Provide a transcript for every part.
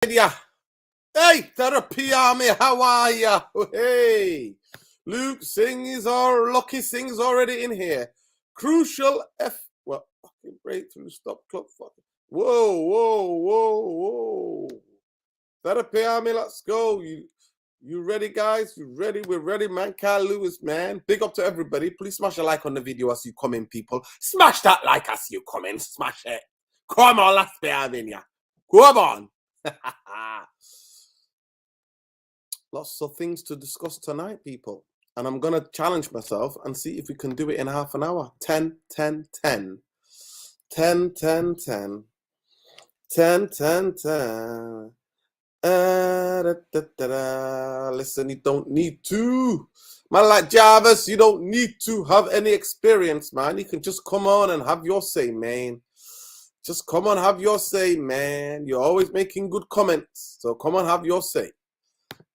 Yeah. Hey, Therapy Army, how are ya? Hey, Luke Singh is Lucky Singh is already in here. Crucial fucking breakthrough, stop clock. Whoa. Therapy Army, let's go. You ready, guys? You ready? We're ready, man. Carl Lewis, man. Big up to everybody. Please smash a like on the video as you come in, people. Smash that like as you come in. Smash it. Come on, let's be having ya. Come on. Lots of things to discuss tonight, people. And I'm going to challenge myself and see if we can do it in half an hour. 10, 10, 10. 10, 10, 10. 10, 10, 10. Listen, you don't need to. Man like Jarvis, you don't need to have any experience, man. You can just come on and have your say, man. Just come on, have your say, man. You're always making good comments. So come on, have your say.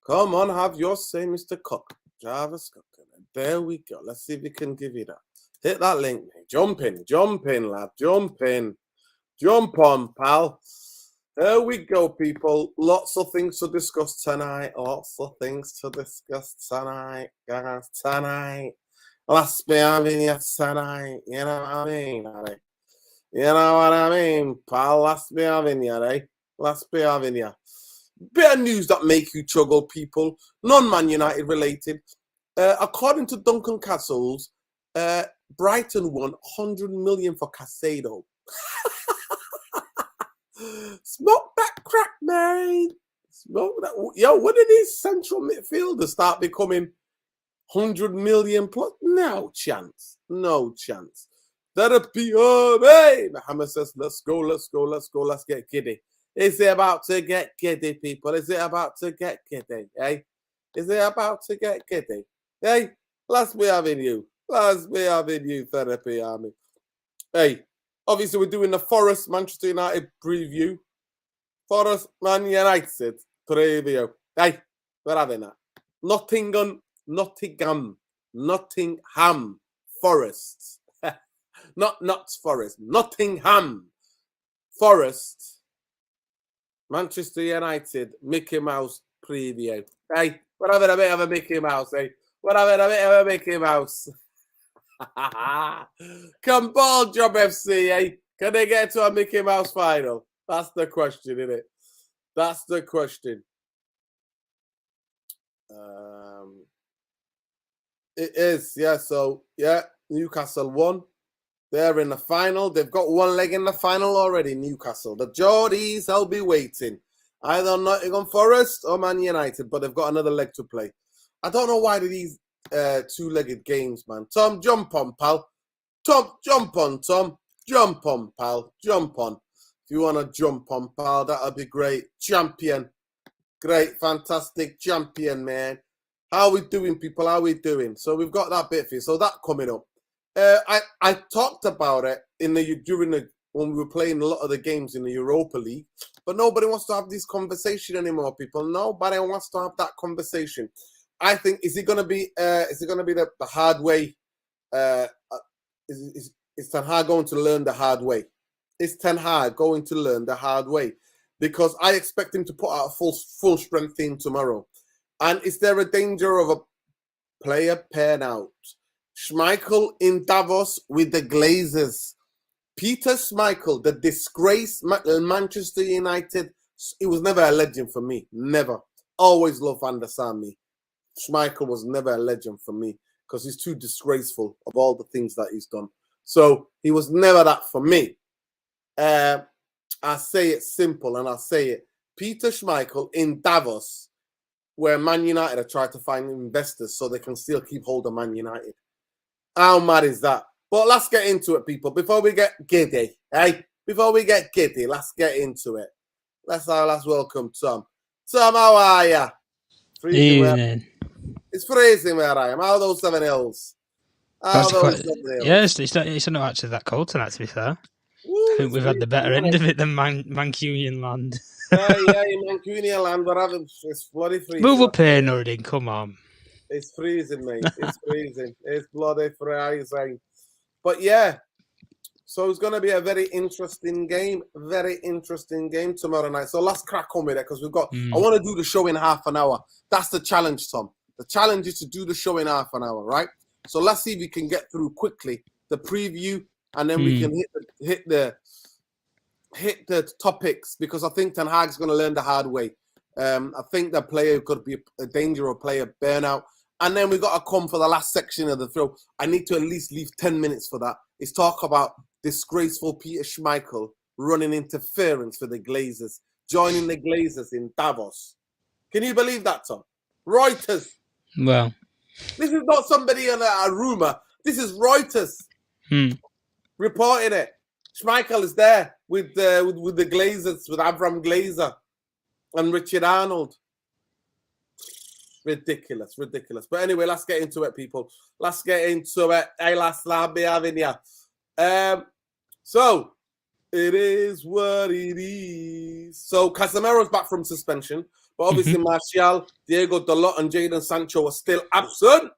Come on, have your say, Mr. Cook. Jarvis Cook. There we go. Let's see if we can give you that. Hit that link, mate. Jump in, lad. Jump in. Jump on, pal. There we go, people. Lots of things to discuss tonight. Lots of things to discuss tonight, guys. Tonight. Let's be having you tonight. You know what I mean, Harry? You know what I mean, pal? Let's be having you, eh? Let's be having you. Bit of news that make you chuckle, people. Non-Man United related. According to Duncan Castles, Brighton won 100 million for Casado. Smoke that crack, man. Smoke that. Yo, when did these central midfielders start becoming 100 million plus? No chance. No chance. Therapy, hey! Mohammed says, let's go, let's get giddy. Is it about to get giddy, people? Is it about to get giddy, eh? Is it about to get giddy? Hey, let's be having you. Let's be having you, Therapy Army. Hey, obviously we're doing the Forrest Manchester United preview. Forrest Man United preview. Hey, we're having that. Nottingham, Forest. Not Forest. Nottingham Forest. Manchester United Mickey Mouse preview. Hey, we're having a bit of a Mickey Mouse, eh? We're having a bit of a Mickey Mouse. Can Ball Job FC, eh? Can they get to a Mickey Mouse final? That's the question, isn't it? That's the question. It is, yeah. So, yeah, Newcastle won. They're in the final. They've got one leg in the final already, Newcastle. The Geordies, they'll be waiting. Either Nottingham Forest or Man United, but they've got another leg to play. I don't know why these two-legged games, man. Tom, jump on, pal. Tom, jump on, Tom. Jump on, pal. Jump on. If you want to jump on, pal, that'll be great. Champion. Great, fantastic champion, man. How are we doing, people? How are we doing? So we've got that bit for you. So that coming up. I talked about it when we were playing a lot of the games in the Europa League, but nobody wants to have this conversation anymore, people. Nobody wants to have that conversation. I think is it going to be the hard way? Is Ten Hag going to learn the hard way? Is Ten Hag going to learn the hard way? Because I expect him to put out a full strength team tomorrow. And is there a danger of a player paired out? Schmeichel in Davos with the Glazers. Peter Schmeichel, the disgrace Manchester United. He was never a legend for me. Never. Always loved Van der Sar. Schmeichel was never a legend for me because he's too disgraceful of all the things that he's done. So he was never that for me. I say it simple and I say it. Peter Schmeichel in Davos, where Man United are trying to find investors so they can still keep hold of Man United. How mad is that? But let's get into it, people. Before we get giddy, Before we get giddy, let's get into it. Let's welcome Tom. Tom, how are ya? Evening. It's freezing where I am. How are those 7 hills? Yeah, it's not actually that cold tonight, to be fair. Ooh, I think we've had the better end of it than Mancunian land. yeah, Mancunian land, we're having it's bloody freezing. Move up here, Nordin, come on. It's freezing, mate. It's freezing. It's bloody freezing. But yeah, So it's going to be a very interesting game tomorrow night. So let's crack on with it because I want to do the show in half an hour. That's the challenge, Tom. The challenge is to do the show in half an hour, right? So let's see if we can get through quickly the preview, and then we can hit the topics, because I think Ten Hag's going to learn the hard way. I think the player could be a dangerous player, Burnout. And then we got to come for the last section of the throw. I need to at least leave 10 minutes for that. It's talk about disgraceful Peter Schmeichel running interference for the Glazers, joining the Glazers in Davos. Can you believe that, Tom? Reuters. Well, this is not somebody on a rumor. This is Reuters reporting it. Schmeichel is there with the Glazers, with Abraham Glazer and Richard Arnold. Ridiculous. But anyway, let's get into it, people. Let's get into it. So, it is what it is. So, Casemiro's back from suspension. But obviously, Martial, Diego Dalot, and Jadon Sancho are still absent.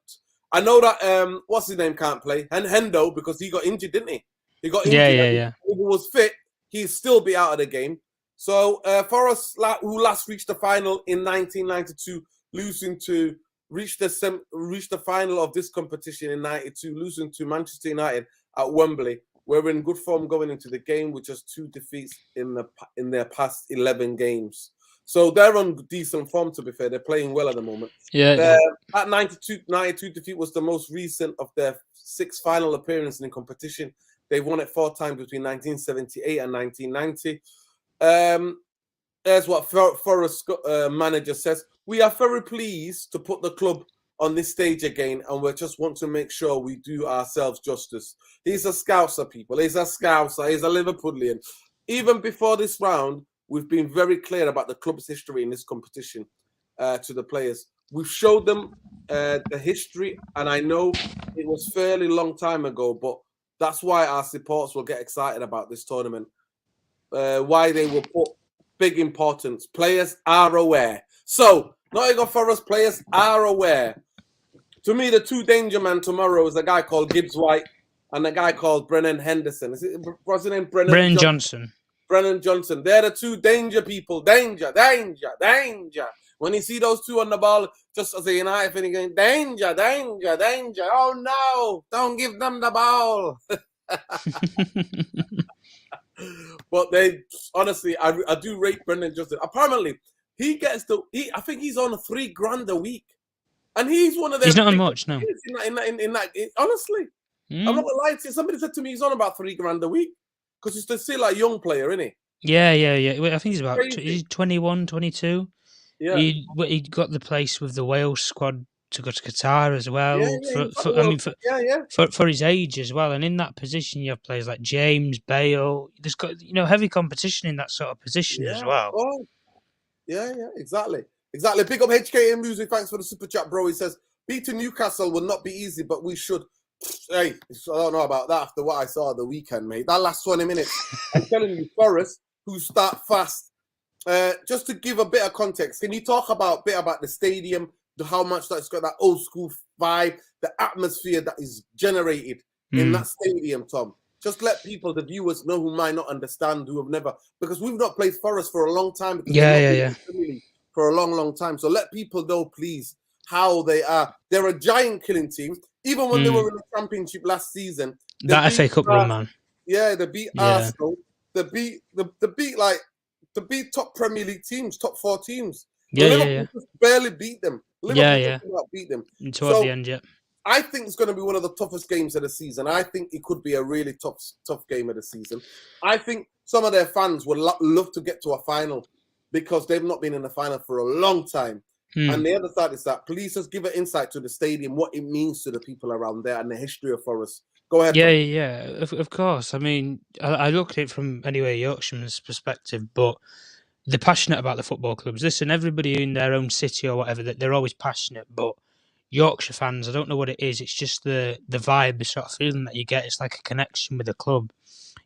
I know that, what's his name, can't play. And Hendo, because he got injured, didn't he? He got injured. Yeah. If he was fit, he'd still be out of the game. So, Forrest, who last reached the final in 1992, reached the final of this competition in 92, losing to Manchester United at Wembley. We're in good form going into the game with just 2 defeats in their past 11 games. So they're on decent form, to be fair. They're playing well at the moment. Yeah. That 92 defeat was the most recent of their 6 final appearances in competition. They've won it 4 times between 1978 and 1990. There's what Forrest manager says. We are very pleased to put the club on this stage again, and we just want to make sure we do ourselves justice. He's a Scouser, people. He's a Scouser. He's a Liverpoolian. Even before this round, we've been very clear about the club's history in this competition to the players. We've showed them the history, and I know it was fairly long time ago, but that's why our supporters will get excited about this tournament. Why they will put big importance. Players are aware. So, Nottingham Forest players are aware. To me, the 2 danger men tomorrow is a guy called Gibbs White and a guy called Brennan Henderson. What's his name? Brennan Johnson. Brennan Johnson. They're the 2 danger people. Danger. When you see those 2 on the ball, just as a United fan, going, danger. Oh, no. Don't give them the ball. But they, honestly, I do rate Brendan Johnson. Apparently, I think he's on $3,000 a week. And he's one of them. He's not on much, no. Honestly, I'm not gonna lie to you. Somebody said to me he's on about $3,000 a week because he's still a young player, isn't he? Yeah. I think he's about 21, 22. Yeah. He got the place with the Wales squad to go to Qatar as well. For his age as well. And in that position, you have players like James, Bale. There's got heavy competition in that sort of position as well. Oh, yeah, exactly. Pick up HKM Music. Thanks for the super chat, bro. He says, beating Newcastle will not be easy, but we should. Hey, I don't know about that after what I saw the weekend, mate. That last 20 minutes, I'm telling you, Forrest, who start fast. Just to give a bit of context, can you talk about the stadium, how much that's got that old school vibe, the atmosphere that is generated in that stadium, Tom? Just let people, the viewers, know who might not understand, who have never, because we've not played Forest for a long time. Yeah. For a long time. So let people know, please, how they are. They're a giant killing team. Even when they were in the championship last season. That FA Cup run, man. Yeah, they beat Arsenal. They beat top Premier League teams, top 4 teams. Liverpool just barely beat them. Liverpool beat them. Towards the end, yeah. I think it's going to be one of the toughest games of the season. I think it could be a really tough game of the season. I think some of their fans would love to get to a final because they've not been in the final for a long time. And the other side is that please just give an insight to the stadium, what it means to the people around there and the history of Forest. Go ahead. Yeah. Of course. I mean, I look at it from Yorkshireman's perspective, but they're passionate about the football clubs. Listen, everybody in their own city or whatever, they're always passionate, but Yorkshire fans, I don't know what it is. It's just the vibe, the sort of feeling that you get. It's like a connection with the club.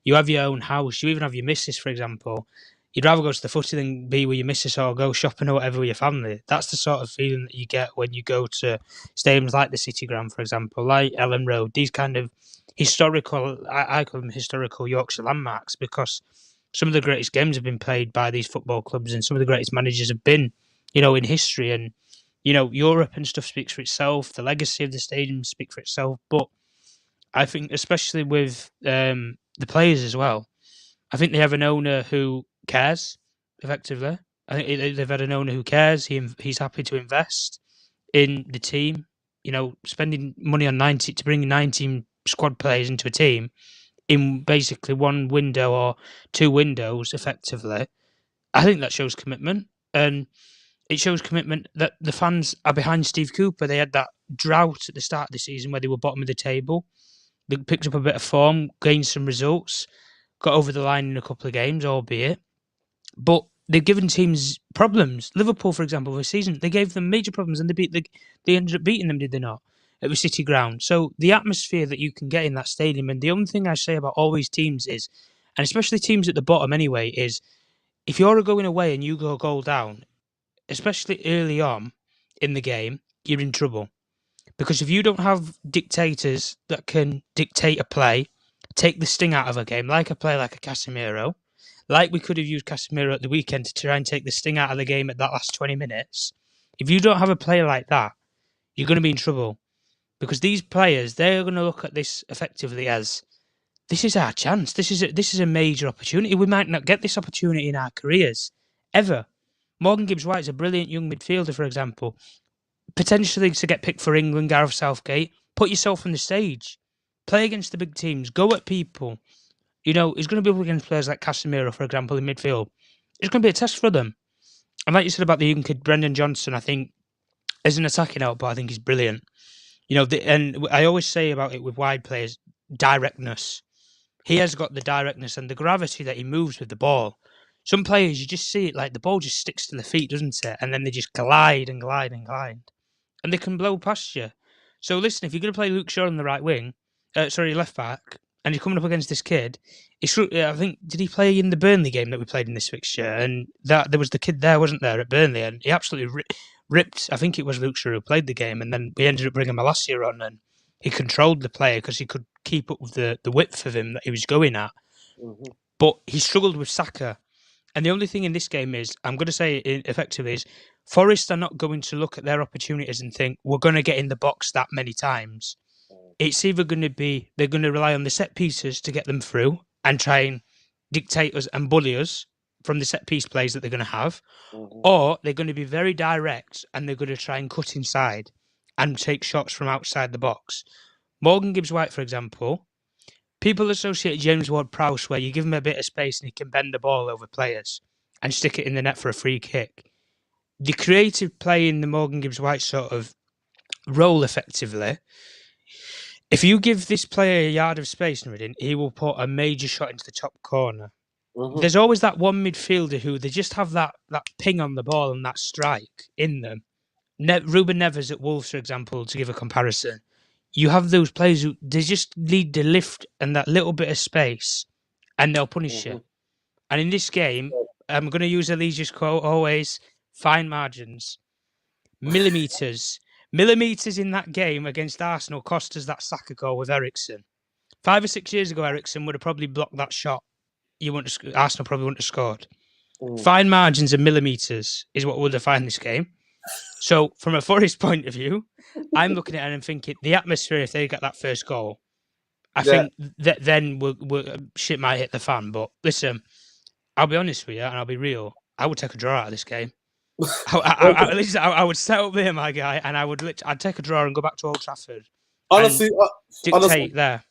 You have your own house. You even have your missus, for example. you'd rather go to the footy than be with your missus or go shopping or whatever with your family. That's the sort of feeling that you get when you go to stadiums like the City Ground, for example, like Ellen Road, these kind of historical, I call them historical Yorkshire landmarks, because some of the greatest games have been played by these football clubs and some of the greatest managers have been, in history. And, Europe and stuff speaks for itself. The legacy of the stadium speaks for itself. But I think, especially with the players as well, I think they have an owner who cares, effectively. I think they've had an owner who cares. He's happy to invest in the team. Spending money on 90 to bring 19 squad players into a team in basically one window or two windows, effectively. I think that shows commitment, and it shows commitment that the fans are behind Steve Cooper. They had that drought at the start of the season where they were bottom of the table. They picked up a bit of form, gained some results, got over the line in a couple of games, albeit. But they've given teams problems. Liverpool, for example, this season, they gave them major problems and they ended up beating them, did they not? At the City Ground. So the atmosphere that you can get in that stadium, and the only thing I say about all these teams is, and especially teams at the bottom anyway, is if you're going away and you go a goal down, especially early on in the game, you're in trouble. Because if you don't have dictators that can dictate a play, take the sting out of a game, like a play like a Casemiro, like we could have used Casemiro at the weekend to try and take the sting out of the game at that last 20 minutes, if you don't have a player like that, you're going to be in trouble. Because these players, they're going to look at this effectively as, this is our chance. This is a major opportunity. We might not get this opportunity in our careers, ever. Morgan Gibbs-White's a brilliant young midfielder, for example. Potentially to get picked for England, Gareth Southgate. Put yourself on the stage. Play against the big teams. Go at people. He's going to be up against players like Casemiro, for example, in midfield. It's going to be a test for them. And like you said about the young kid, Brendan Johnson, I think, as an attacking output, I think he's brilliant. And I always say about it with wide players, directness. He has got the directness and the gravity that he moves with the ball. Some players, you just see it like the ball just sticks to the feet, doesn't it? And then they just glide and glide and glide. And they can blow past you. So listen, if you're going to play Luke Shaw on the right wing, left back, and you're coming up against this kid, I think, did he play in the Burnley game that we played in this fixture? And there was the kid there, wasn't there, at Burnley? And he absolutely ripped, I think it was Luke Shaw who played the game, and then we ended up bringing Malacia on, and he controlled the player because he could keep up with the width of him that he was going at. Mm-hmm. But he struggled with Saka. And the only thing in this game is, I'm going to say it effectively, is Forrest are not going to look at their opportunities and think, we're going to get in the box that many times. It's either going to be, they're going to rely on the set pieces to get them through and try and dictate us and bully us from the set piece plays that they're going to have, or they're going to be very direct and they're going to try and cut inside and take shots from outside the box. Morgan Gibbs-White, for example, people associate James Ward-Prowse where you give him a bit of space and he can bend the ball over players and stick it in the net for a free kick. The creative play in the Morgan Gibbs-White sort of role, effectively, if you give this player a yard of space, he will put a major shot into the top corner. Mm-hmm. There's always that one midfielder who they just have that ping on the ball and that strike in them. Ruben Neves at Wolves, for example, to give a comparison. You have those players who they just need the lift and that little bit of space, and they'll punish you. And in this game, I'm going to use Elise's quote always: fine margins, millimeters in that game against Arsenal cost us that Saka goal with Eriksen. 5 or 6 years ago, Eriksen would have probably blocked that shot. Arsenal probably wouldn't have scored. Fine margins and millimeters is what will define this game. So, from a Forest point of view, I'm looking at it and thinking the atmosphere, if they get that first goal, I think that then shit might hit the fan. But listen, I'll be honest with you and I'll be real. I would take a draw out of this game. I would set up there, my guy, and I'd take a draw and go back to Old Trafford. Honestly, there.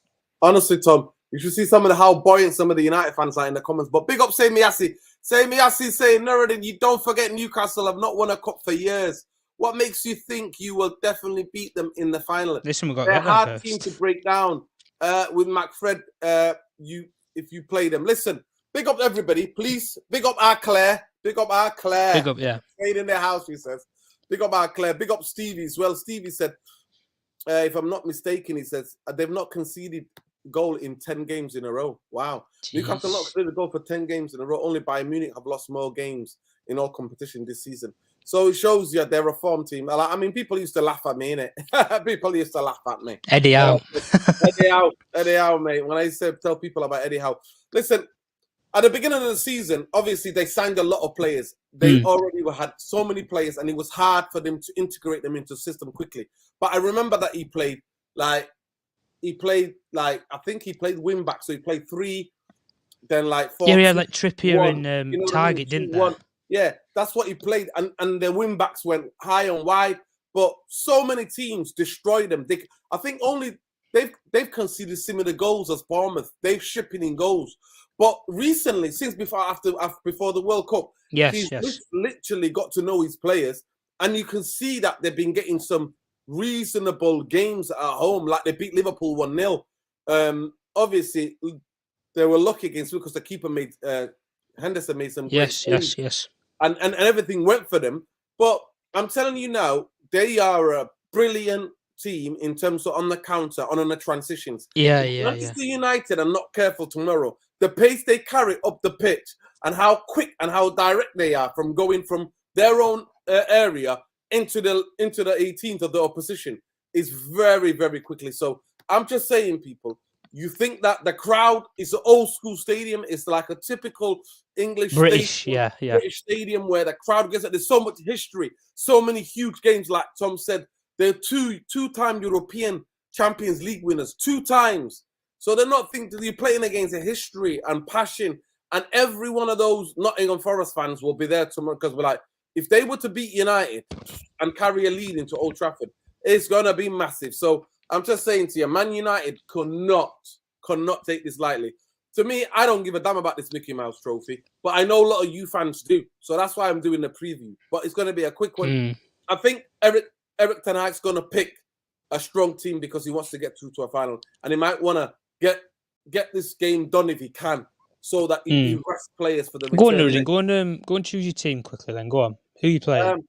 Honestly, Tom, you should see how buoyant some of the United fans are in the comments. But big up, Say Miyasi saying, Nuruddin, you don't forget Newcastle have not won a cup for years. What makes you think you will definitely beat them in the final? Listen, we got they're a hard team to break down with McFred. If you play them, listen. Big up everybody, please. Big up our Claire. Big up our Claire. Big up, yeah. Staying in their house, he says. Big up our Claire. Big up Stevie as well. Stevie said, if I'm not mistaken, he says they've not conceded goal in 10 games in a row. Wow. Newcastle not cleared a goal for 10 games in a row. Only Bayern Munich have lost more games in all competition this season. So it shows you they're a form team. I mean, people used to laugh at me, innit? People used to laugh at me. Eddie Howe. Eddie Howe, mate. When I tell people about Eddie Howe, listen, at the beginning of the season, obviously they signed a lot of players. They already had so many players, and it was hard for them to integrate them into the system quickly. But I remember that he played I think he played wing back, so he played 3, then like 4. Yeah, like Trippier and Target, didn't they? Yeah, that's what he played, and the wing backs went high and wide. But so many teams destroyed them. I think only they've conceded similar goals as Bournemouth. They've shipping in goals. But recently, since before the World Cup, he's literally got to know his players, and you can see that they've been getting some reasonable games at home. Like they beat Liverpool 1-0. Obviously, they were lucky against because the keeper Henderson made some great saves. Yes. And everything went for them. But I'm telling you now, they are a brilliant team in terms of on the counter, on the transitions. Manchester United are not careful tomorrow. The pace they carry up the pitch and how quick and how direct they are from going from their own area into the 18th of the opposition is very, very quickly. So I'm just saying, people, you think that the crowd is an old school stadium? It's like a typical English British stadium where the crowd gets it. There's so much history, so many huge games. Like Tom said, they're two-time European Champions League winners, 2 times. So they're not thinking you're playing against a history and passion. And every one of those Nottingham Forest fans will be there tomorrow because we're like, if they were to beat United and carry a lead into Old Trafford, it's going to be massive. So I'm just saying to you, Man United cannot take this lightly. To me, I don't give a damn about this Mickey Mouse trophy, but I know a lot of you fans do. So that's why I'm doing the preview. But it's going to be a quick one. I think Eric Ten Hag's going to pick a strong team because he wants to get through to a final. And he might want to get this game done if he can, so that he rests players for the return. Go on, Nurudin. Go and choose your team quickly then. Go on. Who are you playing?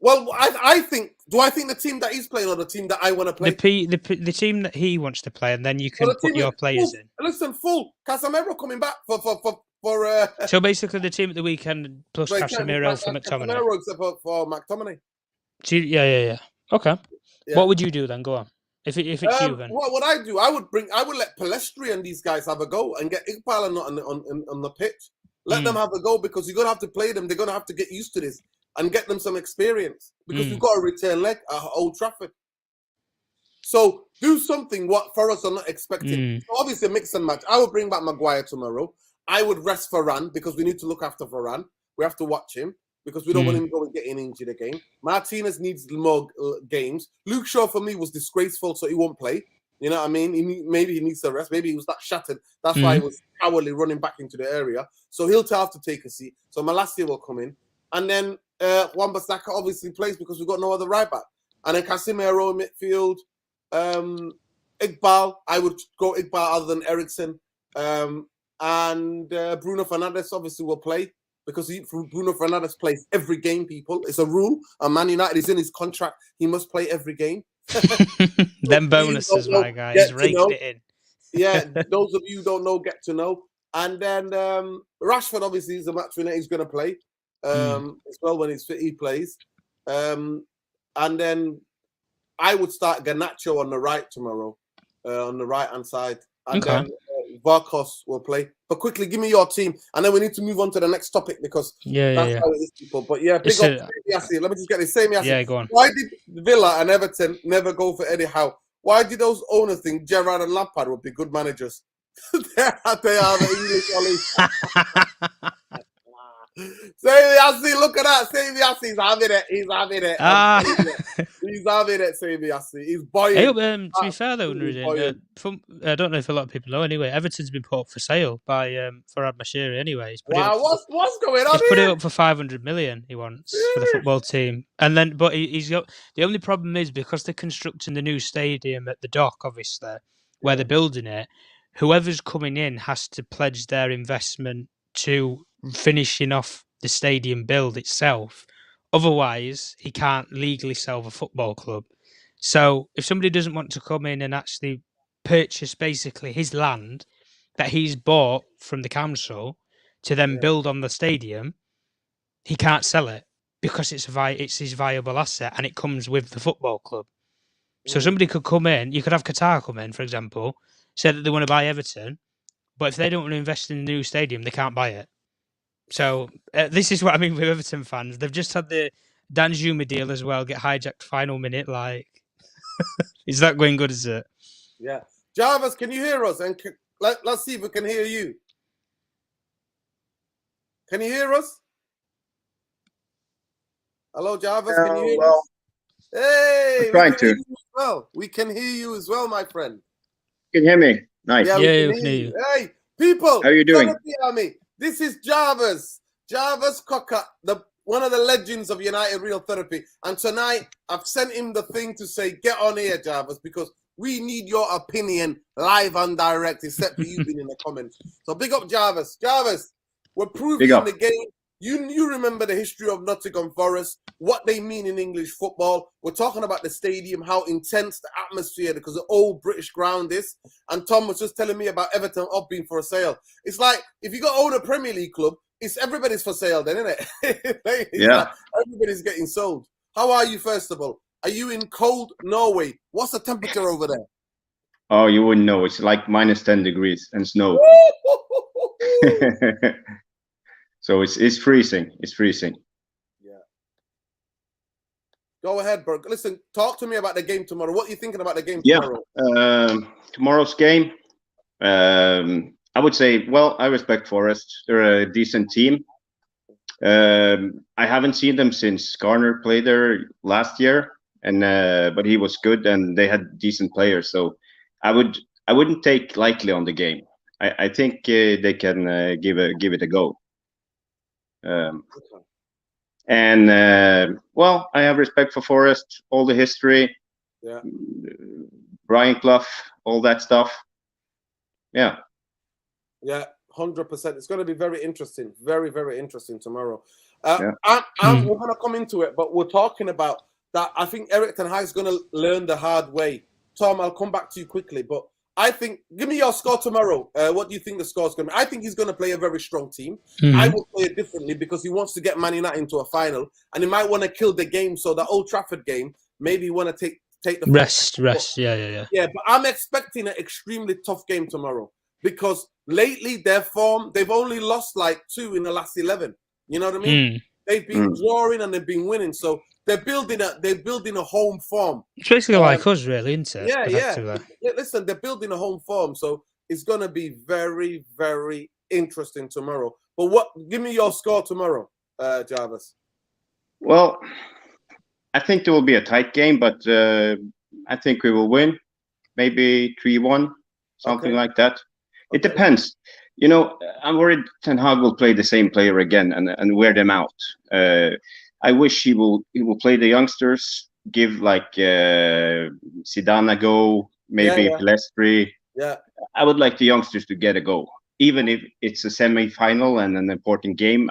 Well, I think the team that he's playing or the team that I want to play? The team that he wants to play, and then you can put your players in. Listen, Casemiro coming back for So basically the team at the weekend plus Casemiro for McTominay. Casemiro except for McTominay. Yeah. Okay. Yeah. What would you do then? Go on. If it's you then. What would I do? I would let Pellistri and these guys have a go and get Iqbal on the pitch. Let them have a go because you're gonna have to play them. They're gonna have to get used to this and get them some experience because we've got a return leg at Old Trafford. So do something what Forrest are not expecting. So obviously mix and match. I would bring back Maguire tomorrow. I would rest Varane because we need to look after Varane. We have to watch him because we don't want him going getting injured again. Martinez needs more games. Luke Shaw for me was disgraceful, so he won't play. You know what I mean? Maybe he needs to rest. Maybe he was that shattered. That's why he was cowardly running back into the area. So he'll have to take a seat. So Malacia will come in. And then Wan-Bissaka obviously plays because we've got no other right back. And then Casemiro midfield. Iqbal, I would go Iqbal other than Eriksen. And Bruno Fernandes obviously will play because Bruno Fernandes plays every game, people. It's a rule. And Man United is in his contract. He must play every game. Them bonuses, my guy. He's raked it in. Yeah, those of you who don't know, get to know. And then Rashford obviously is a match winner. He's going to play as well when he's fit. He plays. And then I would start Garnacho on the right tomorrow, on the right-hand side. And then Varkos will play. But quickly, give me your team. And then we need to move on to the next topic because that's how it is, people. But yeah, big up Yassi. Let me just get this. Same Yassi. Yeah, go on. Why did Villa and Everton never go for Eddie Howe? Why did those owners think Gerrard and Lampard would be good managers? They are the English Ollie. Same Yassi, look at that. Same Yassi, he's having it. He's having it. He's having it, Same Yassi. He's buoyant. To be fair though, I don't know if a lot of people know anyway, Everton's been put up for sale by Farhad Mashiri anyway. Wow, what's going on? He's put it up for 500 million he wants for the football team. And then but he's got the only problem is because they're constructing the new stadium at the dock, obviously, where they're building it, whoever's coming in has to pledge their investment to finishing off the stadium build itself. Otherwise, he can't legally sell the football club. So if somebody doesn't want to come in and actually purchase basically his land that he's bought from the council to then build on the stadium, he can't sell it because it's his viable asset and it comes with the football club. So somebody could come in, you could have Qatar come in, for example, say that they want to buy Everton, but if they don't want to invest in a new stadium, they can't buy it. So this is what I mean with Everton fans. They've just had the Dan Zuma deal as well, get hijacked final minute. Like, is that going good, is it? Yeah. Jarvis, can you hear us? And let's see if we can hear you. Can you hear us? Hello, Jarvis. Can you hear us? Hey, I'm trying to. We can hear you as well, my friend. You can hear me? Nice. Yeah, we can hear you. Hey, people. How are you doing? This is Jarvis. Jarvis Cocker, one of the legends of United Real Therapy. And tonight, I've sent him the thing to say, get on here, Jarvis, because we need your opinion live and direct, except for you being in the comments. So big up, Jarvis. Jarvis, we're proving the game. You remember the history of Nottingham Forest, what they mean in English football. We're talking about the stadium, how intense the atmosphere, because the old British ground is. And Tom was just telling me about Everton up being for a sale. It's like, if you got own a Premier League club, everybody's for sale then, isn't it? Yeah. Like everybody's getting sold. How are you, first of all? Are you in cold Norway? What's the temperature over there? Oh, you wouldn't know. It's like minus 10 degrees and snow. So it's freezing. It's freezing. Yeah. Go ahead, Berg. Listen, talk to me about the game tomorrow. What are you thinking about the game tomorrow? Tomorrow's game, I would say, well, I respect Forrest. They're a decent team. I haven't seen them since Garner played there last year, and but he was good and they had decent players. So I wouldn't take lightly on the game. I think they can give it a go. Well, I have respect for Forrest, all the history, Brian Clough, all that stuff. Yeah, 100%. It's going to be very interesting, very, very interesting tomorrow. We're going to come into it, but we're talking about that. I think Erik ten Hag is going to learn the hard way. Tom, I'll come back to you quickly, but I think, give me your score tomorrow. What do you think the score's going to be? I think he's going to play a very strong team. I will play it differently because he wants to get Man United into a final, and he might want to kill the game. So the Old Trafford game, maybe he want to take the rest. Yeah. Yeah, but I'm expecting an extremely tough game tomorrow because lately their form, they've only lost like 2 in the last 11. You know what I mean? They've been drawing and they've been winning. So they're building a home form. It's basically like us, really, isn't it? Yeah. Listen, they're building a home form, so it's gonna be very, very interesting tomorrow. But give me your score tomorrow, Jarvis. Well, I think there will be a tight game, but I think we will win. Maybe 3-1, something like that. It depends. You know, I'm worried Ten Hag will play the same player again and wear them out. I wish he will play the youngsters, give like Zidane a go, maybe Pelestri. Yeah. I would like the youngsters to get a go, even if it's a semi-final and an important game.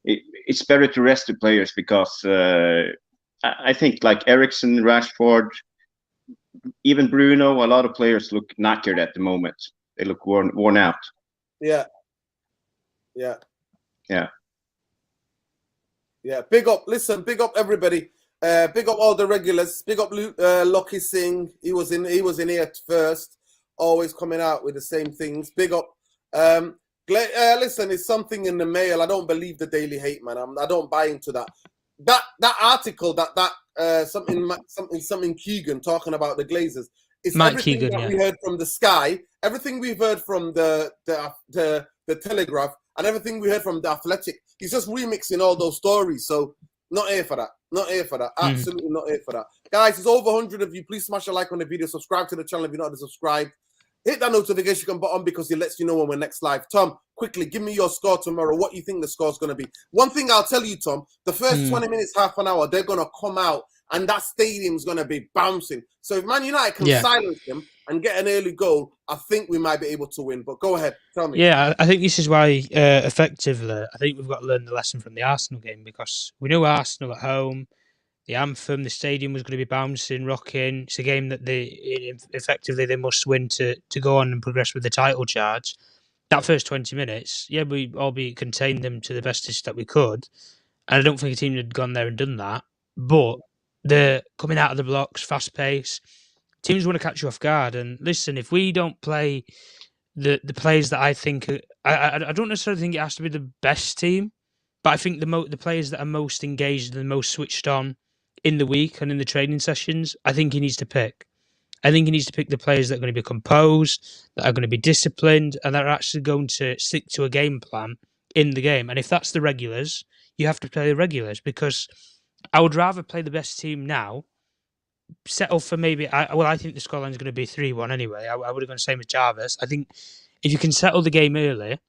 It's better to rest the players because I think like Eriksen, Rashford, even Bruno, a lot of players look knackered at the moment. They look worn out. Yeah. Big up. Listen, big up everybody. Big up all the regulars. Big up Lucky Singh. He was in here at first, always coming out with the same things. Big up. Listen, it's something in the Mail. I don't believe the Daily Hate, man. I don't buy into that. That article something Keegan talking about the Glazers. It's Mike everything Keegan, that we heard from the Sky, everything we've heard from the Telegraph, and everything we heard from the Athletic. He's just remixing all those stories. So not here for that. Absolutely not here for that. Guys, it's over 100 of you. Please smash a like on the video. Subscribe to the channel if you're not subscribed. Hit that notification button because it lets you know when we're next live. Tom, quickly, give me your score tomorrow. What you think the score's going to be? One thing I'll tell you, Tom, the first 20 minutes, half an hour, they're going to come out and that stadium's going to be bouncing. So if Man United can silence them and get an early goal, I think we might be able to win. But go ahead, tell me. Yeah, I think this is why, effectively, I think we've got to learn the lesson from the Arsenal game because we know Arsenal at home, the anthem, the stadium was going to be bouncing, rocking. It's a game that effectively they must win to go on and progress with the title charge. That first 20 minutes, yeah, we albeit contained them to the bestest that we could. And I don't think a team had gone there and done that. But the coming out of the blocks, fast pace, teams want to catch you off guard. And listen, if we don't play the players that I think, I don't necessarily think it has to be the best team, but I think the players that are most engaged and the most switched on in the week and in the training sessions, I think he needs to pick. I think he needs to pick the players that are going to be composed, that are going to be disciplined, and that are actually going to stick to a game plan in the game. And if that's the regulars, you have to play the regulars, because I would rather play the best team now, settle for maybe. I think the scoreline is going to be 3-1 anyway. I would have gone the same with Jarvis. I think if you can settle the game early,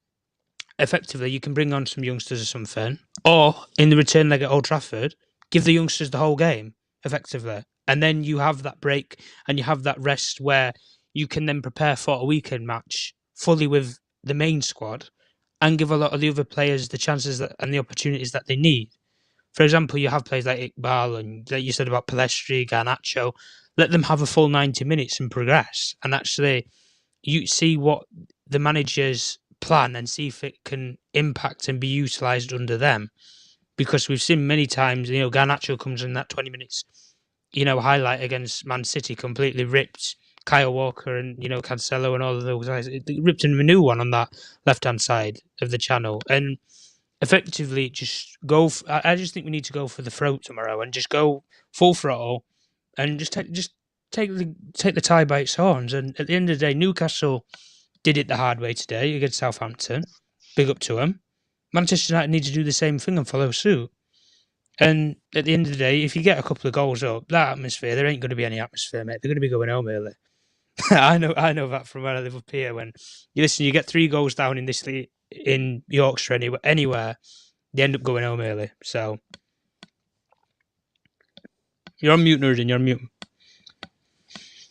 effectively you can bring on some youngsters or something, or in the return leg at Old Trafford, give the youngsters the whole game effectively. And then you have that break and you have that rest where you can then prepare for a weekend match fully with the main squad and give a lot of the other players the chances and the opportunities that they need. For example, you have players like Iqbal and like you said about Palestri, Garnacho. Let them have a full 90 minutes and progress. And actually, you see what the managers plan and see if it can impact and be utilised under them. Because we've seen many times, Garnacho comes in that 20 minutes highlight against Man City, completely ripped Kyle Walker and, Cancelo and all of those guys. It ripped him a new one on that left-hand side of the channel. And effectively just go, I just think we need to go for the throat tomorrow and just go full throttle and just take the tie by its horns. And at the end of the day, Newcastle did it the hard way today against Southampton. Big up to them. Manchester United need to do the same thing and follow suit. And at the end of the day, if you get a couple of goals up, that atmosphere, there ain't going to be any atmosphere, mate. They're going to be going home early. I know that from where I live up here. When you get 3 goals down in this league, in Yorkshire, anywhere, they end up going home early. So you're on mute, Nurdin. You're on mute.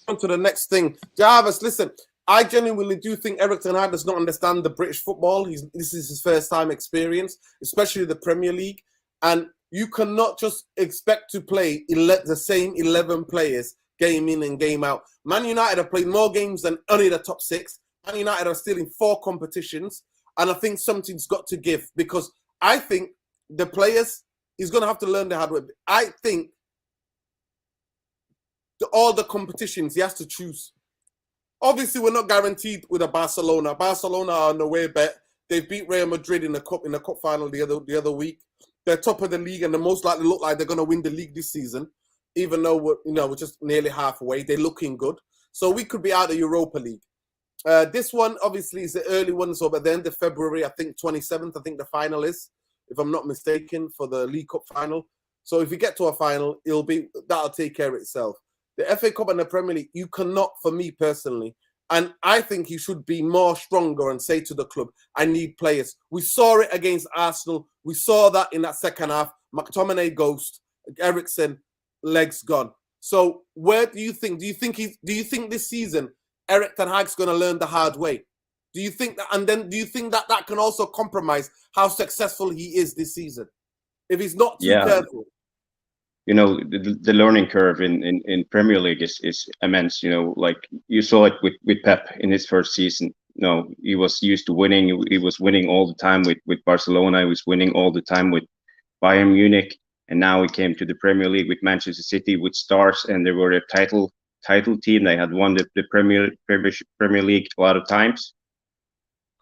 On to the next thing, Jarvis. Listen, I genuinely do think Eric Ten Hag does not understand the British football. This is his first time experience, especially the Premier League, and you cannot just expect to play the same 11 players game in and game out. Man United have played more games than only the top 6. Man United are still in 4 competitions, and I think something's got to give, because I think the players, he's going to have to learn the hard way. I think all the competitions he has to choose. Obviously, we're not guaranteed with a Barcelona. Barcelona are on the way bet. They beat Real Madrid in the cup final the other week. They're top of the league, and they most likely look like they're going to win the league this season, even though we're just nearly halfway. They're looking good, so we could be out of Europa League. This one obviously is the early one, so by the end of February, I think 27th. I think the final is, if I'm not mistaken, for the League Cup final. So if you get to a final, that'll take care of itself. The FA Cup and the Premier League, you cannot, for me personally, and I think he should be more stronger and say to the club, I need players. We saw it against Arsenal. We saw that in that second half. McTominay ghost, Eriksen, legs gone. So where do you think? Do you think this season Eric Ten Hag's going to learn the hard way? Do you think that? And then do you think that can also compromise how successful he is this season if he's not too careful? The learning curve in Premier League is immense. Like you saw it with Pep in his first season. He was used to winning. He was winning all the time with Barcelona. He was winning all the time with Bayern Munich. And now he came to the Premier League with Manchester City with stars, and they were a title team. They had won the Premier League a lot of times.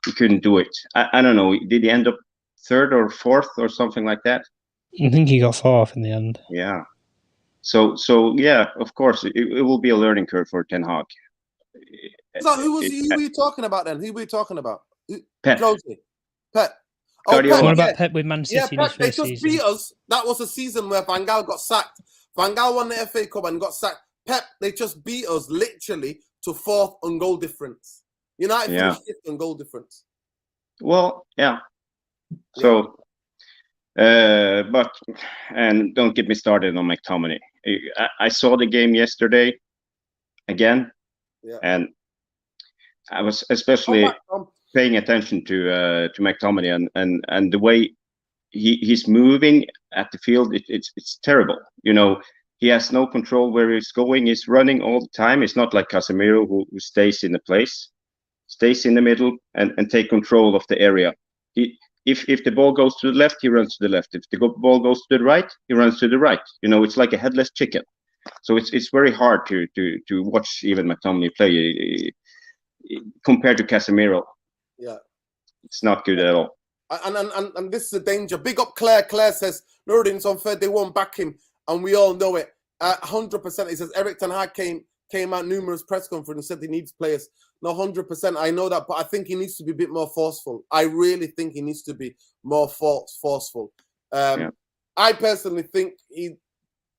He couldn't do it. I don't know. Did he end up 3rd or 4th or something like that? I think he got 4th in the end. Yeah. So yeah, of course, it will be a learning curve for Ten Hag. So who were you talking about then? Who were you talking about? Pep. Pep. Oh, Pep, what about Pep with Man City? Yeah, Pep, they just beat us. That was a season where Van Gaal got sacked. Van Gaal won the FA Cup and got sacked. Pep, they just beat us literally to 4th on goal difference. United finished 5th on goal difference. Well, yeah. So, but don't get me started on McTominay. I saw the game yesterday again, and I was especially paying attention to McTominay and the way he's moving at the field. It's terrible. You know, he has no control where he's going. He's running all the time. It's not like Casemiro who stays in the place, stays in the middle and take control of the area. If the ball goes to the left, he runs to the left. If the ball goes to the right, he runs to the right. You know, it's like a headless chicken. So it's very hard to watch even McTominay play compared to Casemiro. Yeah, it's not good at all. And this is a danger. Big up Claire. Claire says, Nuruddin's unfair. They won't back him, and we all know it. 100%. He says Erik ten Hag came out numerous press conferences and said he needs players. No, 100%. I know that, but I think he needs to be a bit more forceful. I really think he needs to be more forceful. I personally think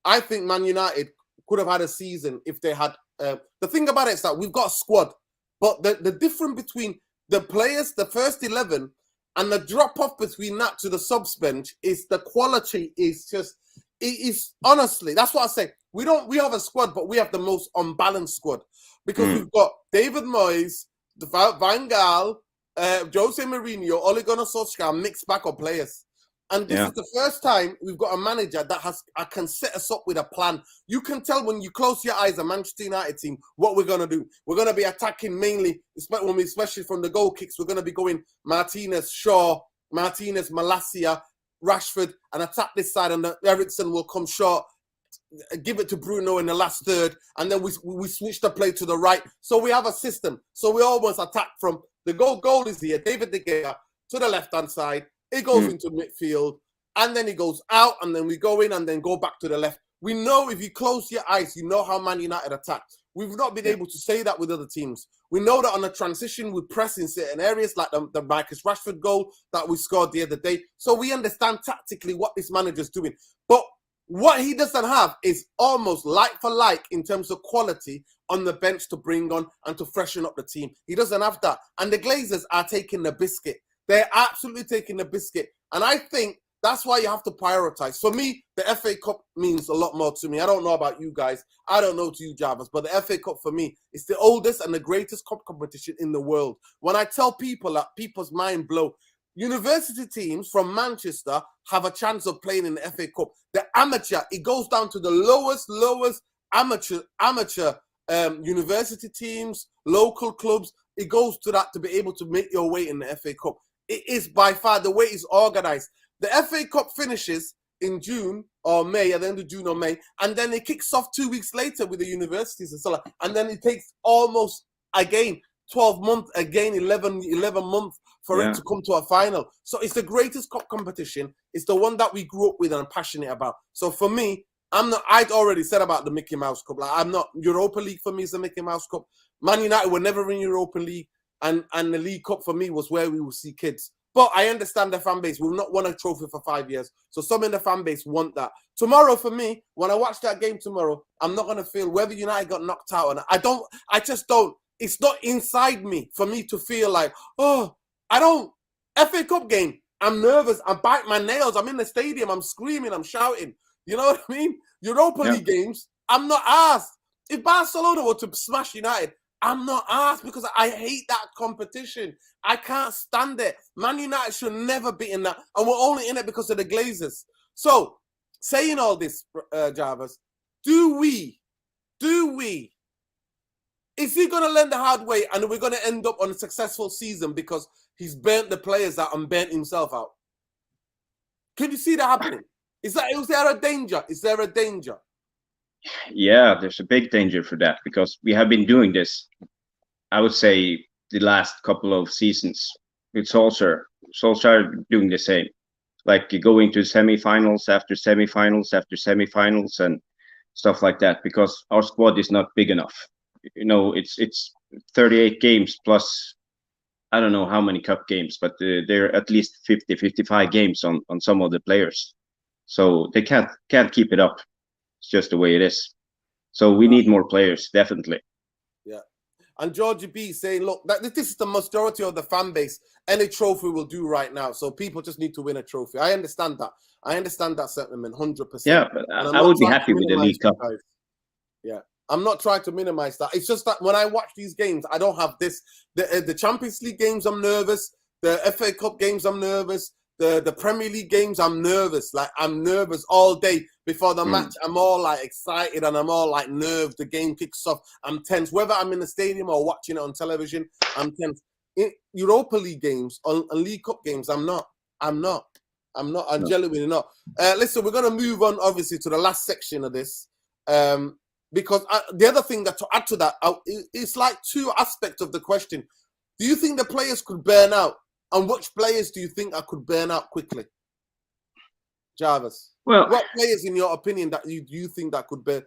I think Man United could have had a season if they had. The thing about it is that we've got a squad, but the difference between the players, the first 11, and the drop off between that to the subs bench is the quality is just. It is honestly, that's what I say. We have a squad, but we have the most unbalanced squad because we've got David Moyes, Van Gaal, Jose Mourinho, Ole Gunnar Solskjaer, mixed back of players. And this is the first time we've got a manager that can set us up with a plan. You can tell when you close your eyes, a Manchester United team, what we're going to do. We're going to be attacking mainly, especially from the goal kicks. We're going to be going Martinez, Shaw, Martinez, Malacia, Rashford, and attack this side, and Eriksen will come short, give it to Bruno in the last third, and then we switch the play to the right. So we have a system. So we almost attack from the goal is here, David De Gea, to the left-hand side. It goes into midfield, and then he goes out, and then we go in, and then go back to the left. We know if you close your eyes, you know how Man United attack. We've not been able to say that with other teams. We know that on the transition, we press in certain areas, like the Marcus Rashford goal that we scored the other day. So we understand tactically what this manager's doing. But what he doesn't have is almost like for like in terms of quality on the bench to bring on and to freshen up the team. He doesn't have that. And the Glazers are taking the biscuit. They're absolutely taking the biscuit. And I think that's why you have to prioritize. For me, the FA Cup means a lot more to me. I don't know about you guys. I don't know to you, Jarvis, but the FA Cup for me is the oldest and the greatest cup competition in the world. When I tell people that, people's mind blow. University teams from Manchester have a chance of playing in the FA Cup. The amateur, it goes down to the lowest amateur university teams, local clubs. It goes to that to be able to make your way in the FA Cup. It is by far the way it's organized. The FA Cup finishes in June or May, at the end of June or May, and then it kicks off 2 weeks later with the universities and so on. And then it takes almost, again, 12 months, again, 11 months for it to come to a final. So it's the greatest cup competition. It's the one that we grew up with and I'm passionate about. So for me, I'd already said about the Mickey Mouse Cup. Like, I'm not, Europa League for me is the Mickey Mouse Cup. Man United were never in Europa League. And the League Cup for me was where we will see kids. But I understand the fan base will not want a trophy for 5 years. So some in the fan base want that. Tomorrow for me, when I watch that game tomorrow, I'm not going to feel whether United got knocked out or not. I just don't. It's not inside me for me to feel like, oh, I don't. FA Cup game, I'm nervous. I bite my nails. I'm in the stadium. I'm screaming. I'm shouting. You know what I mean? Europa League games, I'm not asked. If Barcelona were to smash United, I'm not asked because I hate that competition. I can't stand it. Man United should never be in that. And we're only in it because of the Glazers. So, saying all this, Jarvis, do we, is he going to learn the hard way and we're going to end up on a successful season because he's burnt the players out and burnt himself out? Can you see that happening? Is there a danger? Is there a danger? Yeah, there's a big danger for that because we have been doing this, I would say, the last couple of seasons with Solskjaer. Solskjaer doing the same, like going to semifinals after semifinals after semifinals and stuff like that because our squad is not big enough. You know, it's 38 games plus I don't know how many cup games, but there are at least 50, 55 games on some of the players. So they can't keep it up. It's just the way it is. So we need more players, definitely. Yeah. And Georgie B saying, look, this is the majority of the fan base. Any trophy will do right now. So people just need to win a trophy. I understand that. I understand that sentiment 100%. Yeah, but I would be happy with the League Cup. Yeah. I'm not trying to minimize that. It's just that when I watch these games, I don't have this. The Champions League games, I'm nervous. The FA Cup games, I'm nervous. the Premier League games, I'm nervous. Like, I'm nervous all day before the match. I'm all like excited and I'm all like nerved. The game kicks off. I'm tense. Whether I'm in the stadium or watching it on television, I'm tense. In Europa League games, on League Cup games, I'm not. I'm genuinely not. Listen, we're going to move on, obviously, to the last section of this. Because the other thing that to add to that, it's like two aspects of the question. Do you think the players could burn out? And which players do you think I could burn out quickly? Jarvis. Well, what players, in your opinion, that you think that could be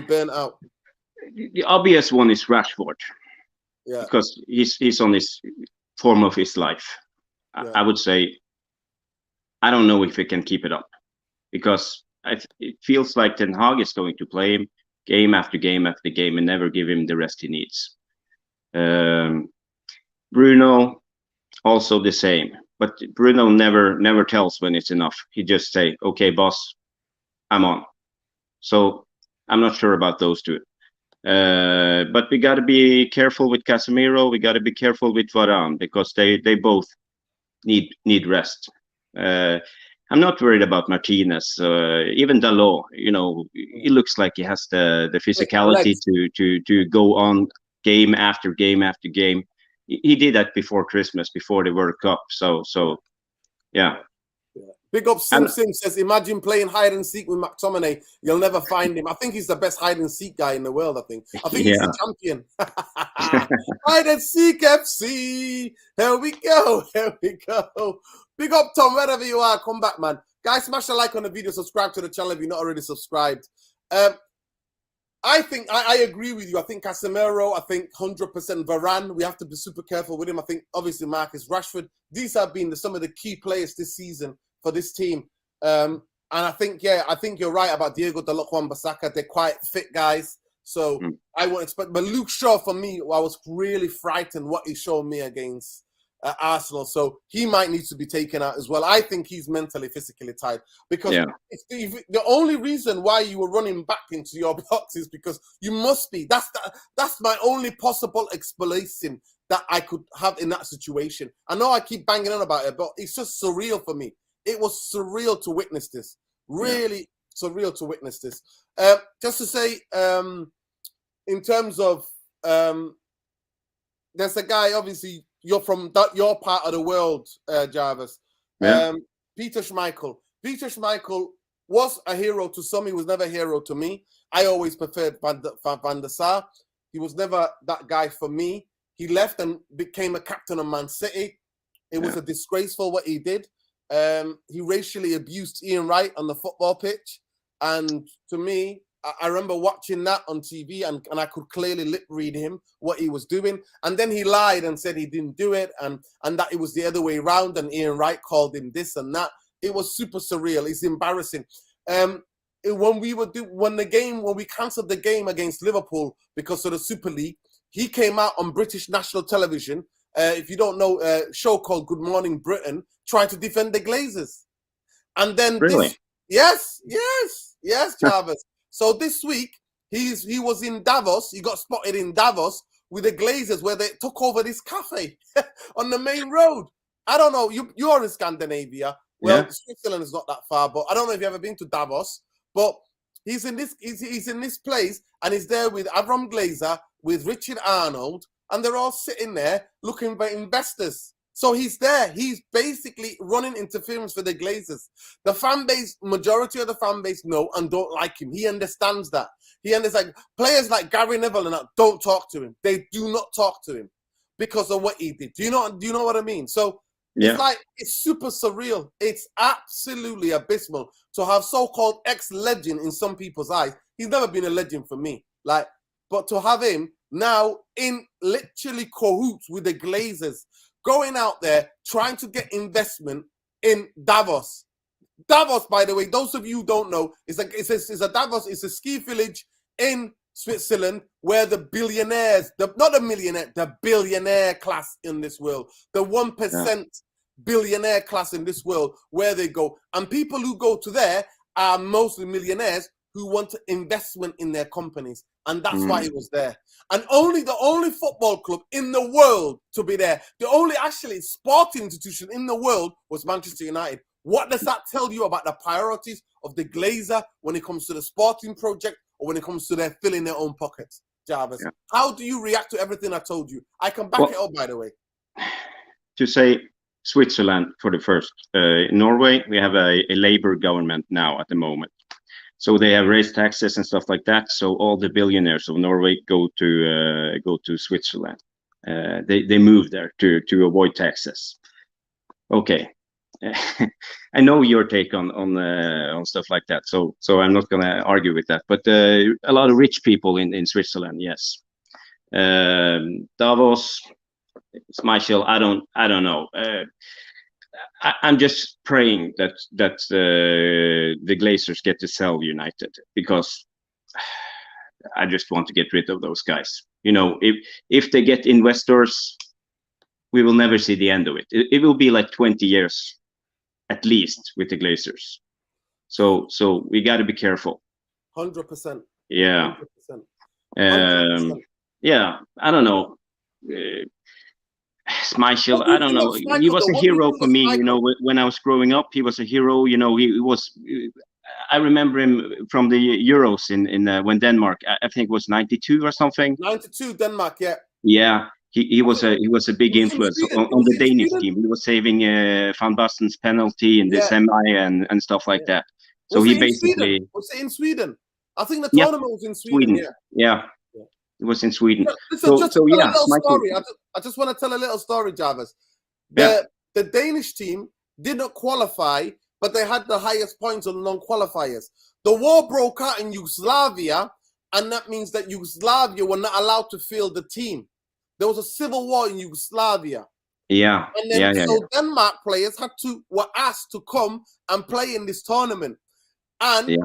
burnt out? The obvious one is Rashford. Yeah. Because he's on his form of his life. Yeah. I would say, I don't know if he can keep it up, because it feels like Ten Hag is going to play him game after game after game and never give him the rest he needs. Bruno, also the same, but Bruno never tells when it's enough. He just say, "Okay, boss, I'm on." So I'm not sure about those two. But we got to be careful with Casemiro. We got to be careful with Varane, because they both need rest. I'm not worried about Martinez. Even Dalot, he looks like he has the physicality to go on game after game after game. He did that before Christmas, before the World Cup. So yeah. Big up Sim says, imagine playing hide and seek with McTominay. You'll never find him. I think he's the best hide and seek guy in the world, I think he's the champion. Hide and seek FC. Here we go. Big up, Tom, wherever you are. Come back, man. Guys, smash a like on the video. Subscribe to the channel if you're not already subscribed. I think I agree with you. I think Casemiro, I think 100% Varane. We have to be super careful with him. I think, obviously, Marcus Rashford. These have been some of the key players this season for this team. And I think you're right about Diego Dalot, Wan-Bissaka. They're quite fit guys. So I won't expect. But Luke Shaw, for me, I was really frightened what he showed me against Arsenal. So he might need to be taken out as well. I think he's mentally, physically tired. Because the only reason why you were running back into your box is because you must be. That's my only possible explanation that I could have in that situation. I know I keep banging on about it, but it's just surreal for me. It was surreal to witness this. Really surreal to witness this. Just to say, in terms of, there's a guy, obviously, you're from your part of the world, Jarvis. Peter Schmeichel. Peter Schmeichel was a hero to some. He was never a hero to me. I always preferred Van der Sar. He was never that guy for me. He left and became a captain of Man City. It was a disgraceful what he did. He racially abused Ian Wright on the football pitch. And to me, I remember watching that on TV and I could clearly lip read him, what he was doing. And then he lied and said he didn't do it and that it was the other way around and Ian Wright called him this and that. It was super surreal. It's embarrassing. When we cancelled the game against Liverpool because of the Super League, he came out on British national television. If you don't know, a show called Good Morning Britain, trying to defend the Glazers. And then yes, Jarvis. So this week, he was in Davos. He got spotted in Davos with the Glazers where they took over this cafe on the main road. I don't know. You're in Scandinavia. Well, Switzerland is not that far, but I don't know if you've ever been to Davos. But he's in this place and he's there with Avram Glazer, with Richard Arnold, and they're all sitting there looking for investors. So he's there. He's basically running interference for the Glazers. The fan base, majority of the fan base know and don't like him. He understands that. He understands. Players like Gary Neville and that don't talk to him. They do not talk to him because of what he did. Do you know what I mean? So it's super surreal. It's absolutely abysmal to have so-called ex-legend in some people's eyes. He's never been a legend for me. But to have him now in literally cahoots with the Glazers, going out there trying to get investment in Davos. Davos, by the way, those of you who don't know, it's a Davos. It's a ski village in Switzerland where the billionaires, not the millionaire, the billionaire class in this world, the 1% billionaire class in this world, where they go. And people who go to there are mostly millionaires who want investment in their companies. and that's why he was there. And the only football club in the world to be there, the only actually sporting institution in the world was Manchester United. What does that tell you about the priorities of the Glazer when it comes to the sporting project or when it comes to their filling their own pockets? Jarvis, how do you react to everything I told you? I can back it up, by the way. To say Switzerland for the first. In Norway, we have a Labour government now at the moment. So they have raised taxes and stuff like that. So all the billionaires of Norway go to Switzerland. They move there to avoid taxes. Okay, I know your take on stuff like that. So I'm not going to argue with that. But a lot of rich people in Switzerland, yes. Davos, Schmeichel, I don't know. I'm just praying that the Glazers get to sell United, because I just want to get rid of those guys. You know, if they get investors, we will never see the end of it. It will be like 20 years at least with the Glazers. So we got to be careful. 100%. Yeah. 100%. 100%. Yeah, I don't know. Schmeichel, I don't know. He was a hero for me, you know, when I was growing up. He was a hero, you know. He was. I remember him from the Euros in when Denmark. I think it was 92 or something. 92 Denmark, yeah. Yeah, he was a big influence on the Danish team. He was saving Van Basten's penalty in the semi and stuff like that. So he basically. Was it in Sweden? I think the tournament was in Sweden. Yeah. It was in Sweden. Listen, just a little story. I just want to tell a little story, Jarvis. The Danish team did not qualify, but they had the highest points on the non-qualifiers. The war broke out in Yugoslavia, and that means that Yugoslavia were not allowed to field the team. There was a civil war in Yugoslavia. Yeah. And then Denmark players were asked to come and play in this tournament. And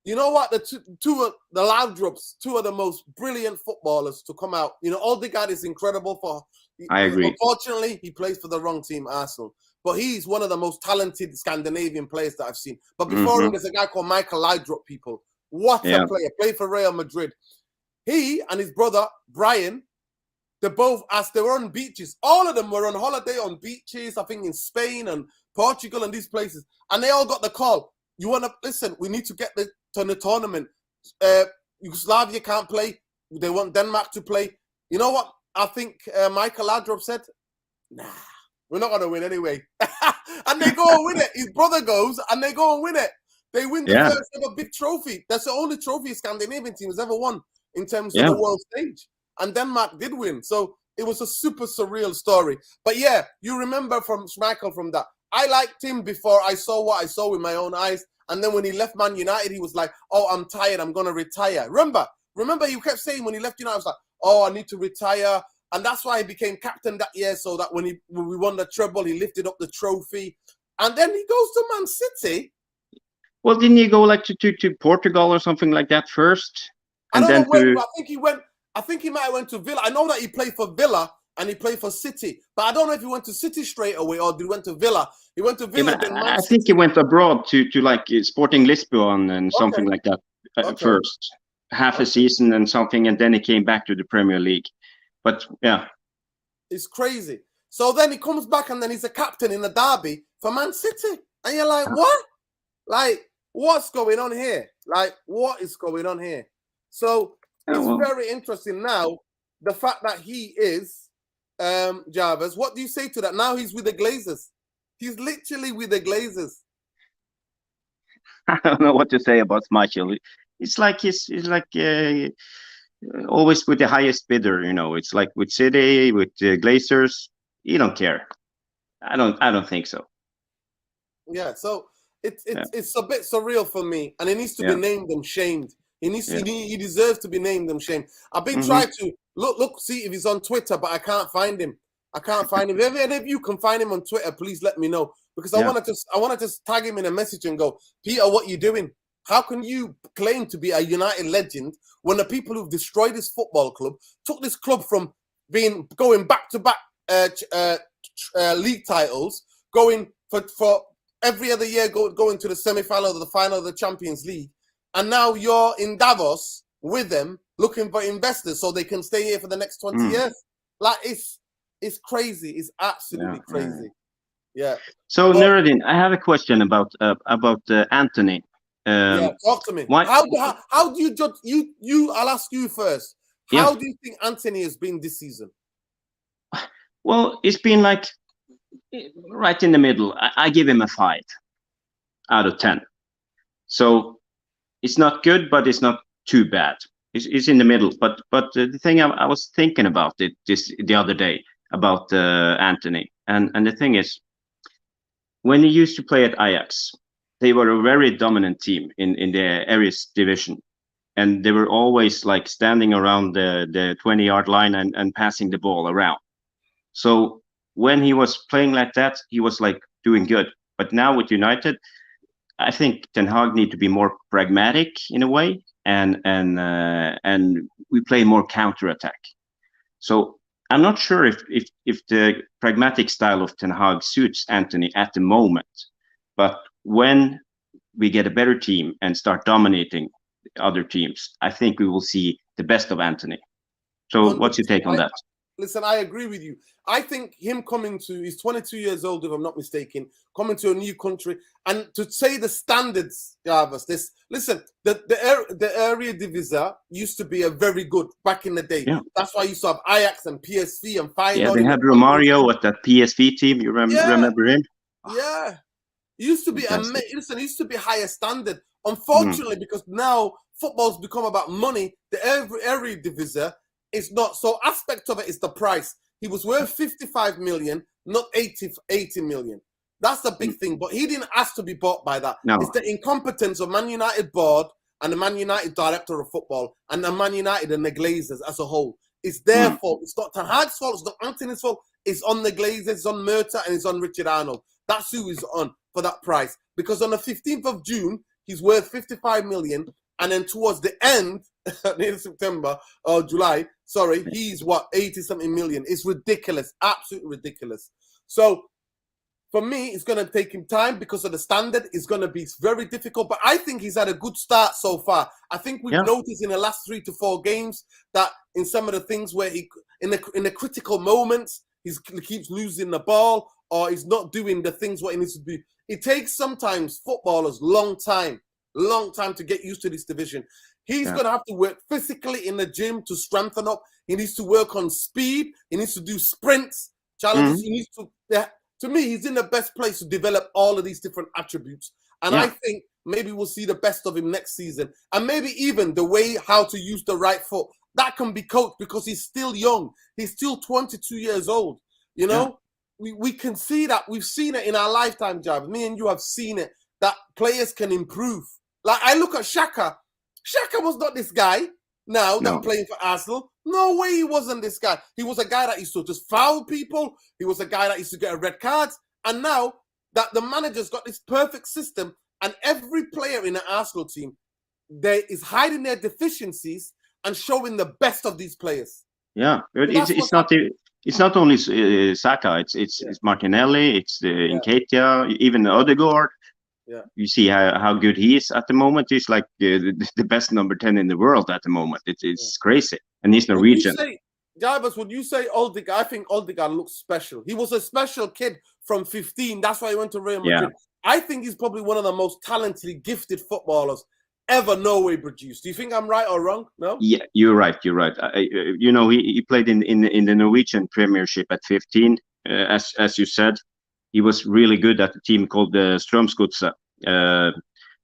you know what? The Laudrups, two of the most brilliant footballers to come out. You know, Ødegaard is incredible I agree. Unfortunately, he plays for the wrong team, Arsenal. But he's one of the most talented Scandinavian players that I've seen. But before him, there's a guy called Michael Laudrup, people. What a player. Played for Real Madrid. He and his brother, Brian, they both, as they were on beaches, all of them were on holiday on beaches, I think in Spain and Portugal and these places. And they all got the call. You want to, listen, we need to get to the tournament. Yugoslavia can't play. They want Denmark to play. You know what? I think Michael Laudrup said, nah, we're not going to win anyway. And they go and win it. His brother goes and they go and win it. They win the first ever big trophy. That's the only trophy a Scandinavian team has ever won in terms of the world stage. And Denmark did win. So it was a super surreal story. But yeah, you remember from Schmeichel from that. I liked him before I saw what I saw with my own eyes. And then when he left Man United, he was like, oh, I'm tired. I'm going to retire. Remember, he kept saying when he left United, I was like, oh, I need to retire. And that's why he became captain that year, so that when we won the treble, he lifted up the trophy. And then he goes to Man City. Well, didn't he go like to Portugal or something like that first? And I don't know where, I think he might have went to Villa. I know that he played for Villa and he played for City. But I don't know if he went to City straight away or he went to Villa. He went to Villa. I think he went abroad to like Sporting Lisbon and something like that first. Half a season and something, and then he came back to the Premier League. But yeah. It's crazy. So then he comes back and then he's a captain in a derby for Man City. And you're like, what? Like, what's going on here? Like, what is going on here? So it's very interesting now, the fact that he is Jarvis. What do you say to that? Now he's with the Glazers. He's literally with the Glazers. I don't know what to say about Schmeichel. It's like he's like always with the highest bidder, you know. It's like with City, with Glazers. You don't care. I don't think so. Yeah. So it's a bit surreal for me, and he needs to be named and shamed. He needs he deserves to be named and shamed. I've been trying to see if he's on Twitter, but I can't find him. If any of you can find him on Twitter, please let me know, because I want to just tag him in a message and go, Peter, what you doing? How can you claim to be a United legend when the people who've destroyed this football club took this club from going back to back league titles, going for every other year going to the semi-final or the final of the Champions League, and now you're in Davos with them, looking for investors so they can stay here for the next 20 years. Like it's crazy. It's absolutely crazy. Yeah. So Nuruddin, I have a question about Antony. Talk to me. Why? How do you judge? I'll ask you first. How do you think Antony has been this season? Well, it's been like right in the middle. I give him a 5 out of 10. So it's not good, but it's not too bad. It's in the middle. But the thing I was thinking about it the other day about Antony, and the thing is, when he used to play at Ajax, they were a very dominant team in the Aries division, and they were always like standing around the 20-yard line and passing the ball around. So when he was playing like that, he was like doing good. But now with United, I think Ten Hag need to be more pragmatic in a way, and we play more counter-attack. So I'm not sure if the pragmatic style of Ten Hag suits Antony at the moment. But when we get a better team and start dominating other teams, I think we will see the best of Antony. So what's your take on that? Listen, I agree with you. I think him he's 22 years old, if I'm not mistaken, coming to a new country, and to say the standards, the area division used to be a very good back in the day. Yeah. That's why you used to have Ajax and PSV and Feyenoord. Yeah, they had Romario with that PSV team. You remember him? Yeah. It used to be amazing. Listen, it used to be higher standard. Unfortunately, because now football's become about money, the area division is not. So aspect of it is the price. He was worth 55 million, not 80 million. That's the big thing. But he didn't ask to be bought by that. No. It's the incompetence of Man United board and the Man United director of football and the Man United and the Glazers as a whole. It's their fault. It's not Ten Hag's fault. It's not Antony's fault. It's on the Glazers, it's on Murta, and it's on Richard Arnold. That's who is on for that price. Because on the 15th of June, he's worth 55 million. And then towards the end, near September or July, he's 80-something million. It's ridiculous, absolutely ridiculous. So for me, it's going to take him time because of the standard. It's going to be very difficult. But I think he's had a good start so far. I think we've noticed in the last 3 to 4 games that in some of the things where in the critical moments, he keeps losing the ball or he's not doing the things what he needs to do. It takes sometimes footballers long time to get used to this division. He's going to have to work physically in the gym to strengthen up. He needs to work on speed. He needs to do sprints, challenges. He needs to me, he's in the best place to develop all of these different attributes. And I think maybe we'll see the best of him next season. And maybe even the way how to use the right foot, that can be coached because he's still young. He's still 22 years old. You know, we can see that. We've seen it in our lifetime, Jav. Me and you have seen it, that players can improve. Like, I look at Xhaka. Xhaka was not this guy now that playing for Arsenal. No way he wasn't this guy. He was a guy that used to just foul people. He was a guy that used to get a red card. And now that the manager's got this perfect system and every player in the Arsenal team, they is hiding their deficiencies and showing the best of these players. Yeah, it's not only Saka. It's Martinelli. It's Nketiah, even Ødegaard. Yeah, you see how good he is at the moment. He's like the best number 10 in the world at the moment. It's crazy, and he's Norwegian. Jarvis, would you say Ødegaard? I think Ødegaard looks special. He was a special kid from 15. That's why he went to Real Madrid. I think he's probably one of the most talented, gifted footballers ever Norway produced. Do you think I'm right or wrong? No. Yeah, you're right. You're right. He played in the Norwegian Premiership at 15. As you said. He was really good at a team called the Strømsgodset.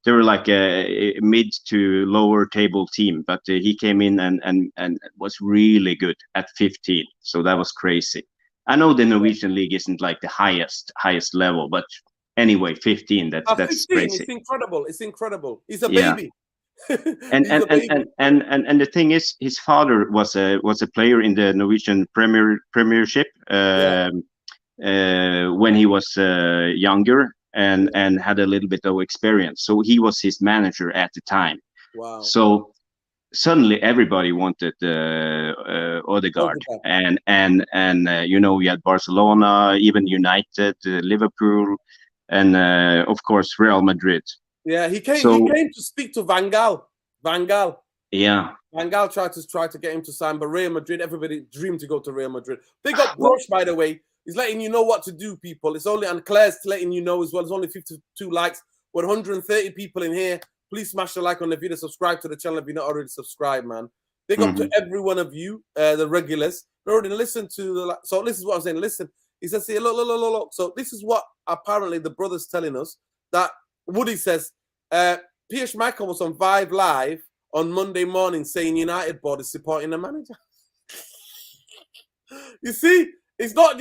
They were like a mid to lower table team, but he came in and was really good at 15. So that was crazy. I know the Norwegian league isn't like the highest level, but anyway, 15. That's 15, crazy. It's incredible. It's incredible. He's a baby. and the thing is, his father was a player in the Norwegian Premiership. When he was younger and had a little bit of experience. So he was his manager at the time. Wow. So suddenly everybody wanted Ødegaard. And we had Barcelona, even United, Liverpool, and of course Real Madrid. Yeah, he came to speak to Van Gaal. Yeah. Van Gaal tried to get him to sign, but Real Madrid, everybody dreamed to go to Real Madrid. Big up Brush, by the way. He's letting you know what to do, people. It's only, and Claire's letting you know as well. It's only 52 likes. With 130 people in here, please smash the like on the video. Subscribe to the channel if you're not already subscribed, man. Big up to every one of you, the regulars. Already listen to the. So this is what I'm saying. Listen, he says here, look. So this is what apparently the brother's telling us. That Woody says, Schmeichel was on 5 Live on Monday morning saying United board is supporting the manager. You see, it's not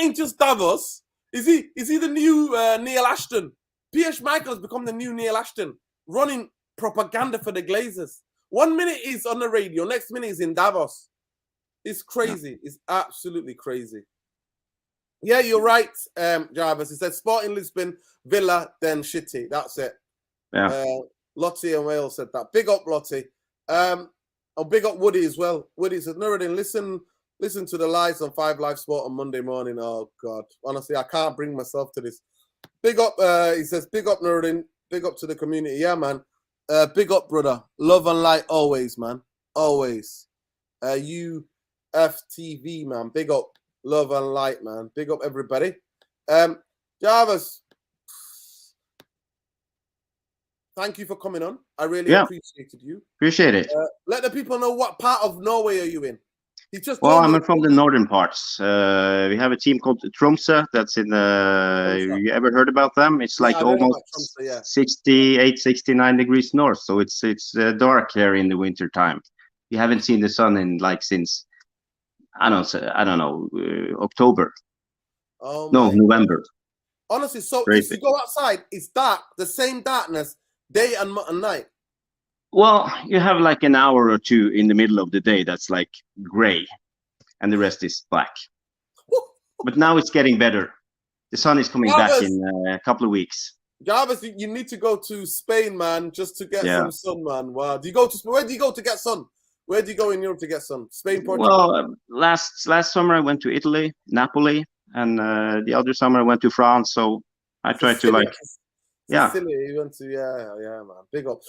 in just Davos. Is he the new Neil Ashton? Schmeichel has become the new Neil Ashton, running propaganda for the Glazers. 1 minute he's on the radio, next minute he's in Davos. It's crazy. It's absolutely crazy. Yeah, you're right, Jarvis. He said Sporting Lisbon, Villa, then Shitty. That's it. Yeah. Lottie and Wales said that. Big up, Lottie. Big up Woody as well. Woody said, Nuruddin, listen to the lives on 5 Live Sport on Monday morning. Oh, God. Honestly, I can't bring myself to this. Big up, he says, big up, Nuruddin. Big up to the community. Yeah, man. Big up, brother. Love and light always, man. Always. UFTV, man. Big up. Love and light, man. Big up, everybody. Jarvis, thank you for coming on. I really appreciated you. Appreciate it. Let the people know what part of Norway are you in. I'm from the northern parts. We have a team called Tromsø. That's in you ever heard about them? It's like almost Tromsø, 68, 69 degrees north. So it's dark here in the winter time. You haven't seen the sun in since I don't know October. November. God. Honestly, so Crazy. If you go outside, it's dark, the same darkness, day and night. Well, you have like an hour or two in the middle of the day that's like gray, and the rest is black. But now it's getting better. The sun is coming back in a couple of weeks. Jarvis, you need to go to Spain, man, just to get some sun, man. Wow. Where do you go to get sun? Where do you go in Europe to get sun? Spain, Portugal? Well, last summer I went to Italy, Napoli, and the other summer I went to France. So I tried to Silly. He went to man. Big up.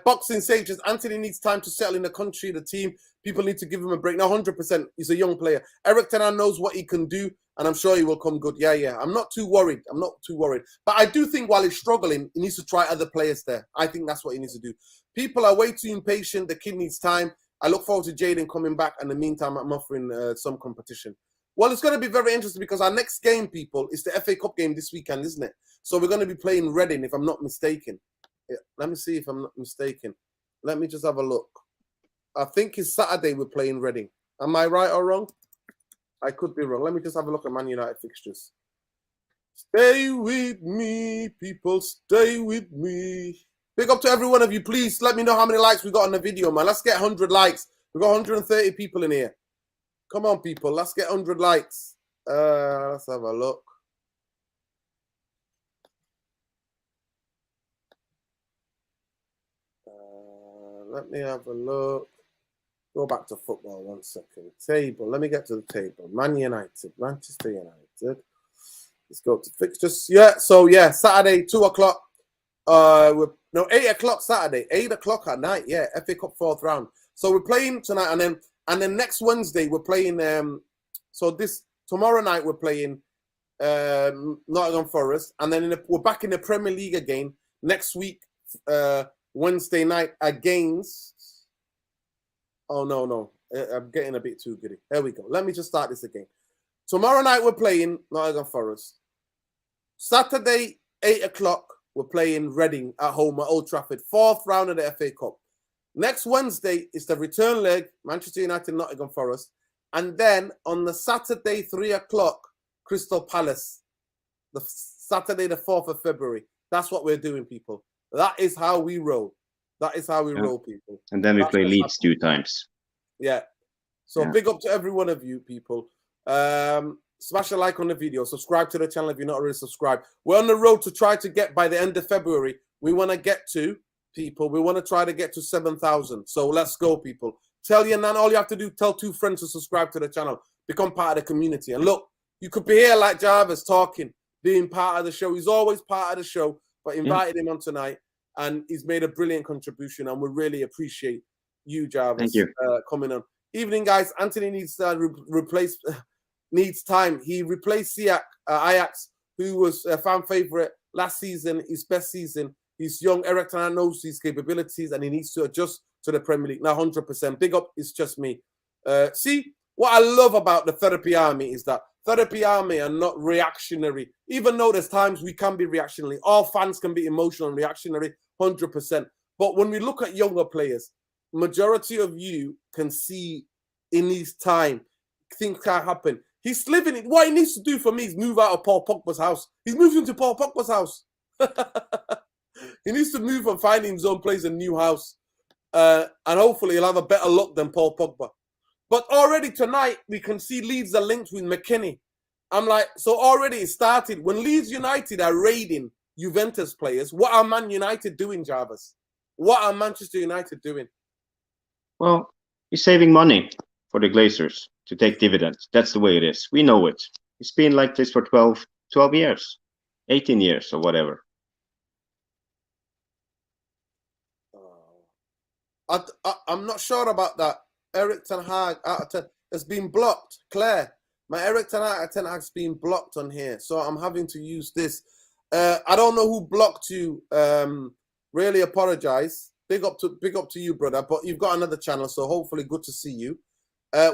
Boxing Sages. Antony needs time to settle in the country, the team. People need to give him a break. Now, 100%. He's a young player. Eric Tenan knows what he can do, and I'm sure he will come good. Yeah. I'm not too worried. But I do think while he's struggling, he needs to try other players there. I think that's what he needs to do. People are way too impatient. The kid needs time. I look forward to Jaden coming back. In the meantime, I'm offering some competition. Well, it's going to be very interesting because our next game, people, is the FA Cup game this weekend, isn't it? So we're going to be playing Reading, if I'm not mistaken. Yeah, let me see if I'm not mistaken. Let me just have a look. I think it's Saturday we're playing Reading. Am I right or wrong? I could be wrong. Let me just have a look at Man United fixtures. Stay with me, people. Stay with me. Big up to every one of you. Please let me know how many likes we got on the video, man. Let's get 100 likes. We've got 130 people in here. Come on, people. Let's get 100 likes. Let's have a look. Let me have a look. Go back to football 1 second. Table. Let me get to the table. Man United. Manchester United. Let's go to fixtures. Yeah. So, Saturday, 2 o'clock. 8 o'clock Saturday. 8 o'clock at night. Yeah. FA Cup 4th round. So we're playing tonight, and then next Wednesday we're playing. Tomorrow night we're playing Nottingham Forest, and then we're back in the Premier League again next week. Wednesday night against. Oh no! I'm getting a bit too giddy. There we go. Let me just start this again. Tomorrow night we're playing Nottingham Forest. Saturday 8 o'clock we're playing Reading at home at Old Trafford. 4th round of the FA Cup. Next Wednesday is the return leg, Manchester United, Nottingham Forest. And then on the Saturday, 3 o'clock, Crystal Palace. The Saturday, the 4th of February. That's what we're doing, people. That is how we roll. That is how we roll, people. And then we play Leeds 2 times. Yeah. So big up to every one of you, people. Smash a like on the video. Subscribe to the channel if you're not already subscribed. We're on the road to try to get, by the end of February, we want to get to, people, we want to try to get to 7,000. So let's go, people. Tell your nan, all you have to do, tell 2 friends to subscribe to the channel. Become part of the community. And look, you could be here like Jarvis talking, being part of the show. He's always part of the show, but invited him on tonight. And he's made a brilliant contribution, and we really appreciate you, Jarvis. Thank you. Coming on. Evening, guys. Antony needs replace needs time. He replaced Ajax, who was a fan favorite last season, his best season. He's young. Eric Ten Hag knows his capabilities, and he needs to adjust to the Premier League. Now, 100%. Big up. It's just me. See, what I love about the Therapy Army is that Therapy Army are not reactionary. Even though there's times we can be reactionary. All fans can be emotional and reactionary, 100%. But when we look at younger players, majority of you can see in his time things can happen. He's living it. What he needs to do for me is move out of Paul Pogba's house. He's moving to Paul Pogba's house. He needs to move and find his own place, a new house. And hopefully he'll have a better luck than Paul Pogba. But already tonight, we can see Leeds are linked with McKinney. I'm like, so already it started. When Leeds United are raiding Juventus players, what are Man United doing, Jarvis? What are Manchester United doing? Well, he's saving money for the Glazers to take dividends. That's the way it is. We know it. It's been like this for 12 years, 18 years or whatever. I'm not sure about that. Eric Ten Hag out of 10 has been blocked. Claire, my Eric Ten Hag out of 10 has been blocked on here, so I'm having to use this. I don't know who blocked you. Really apologize. Big up to you, brother. But you've got another channel, so hopefully good to see you.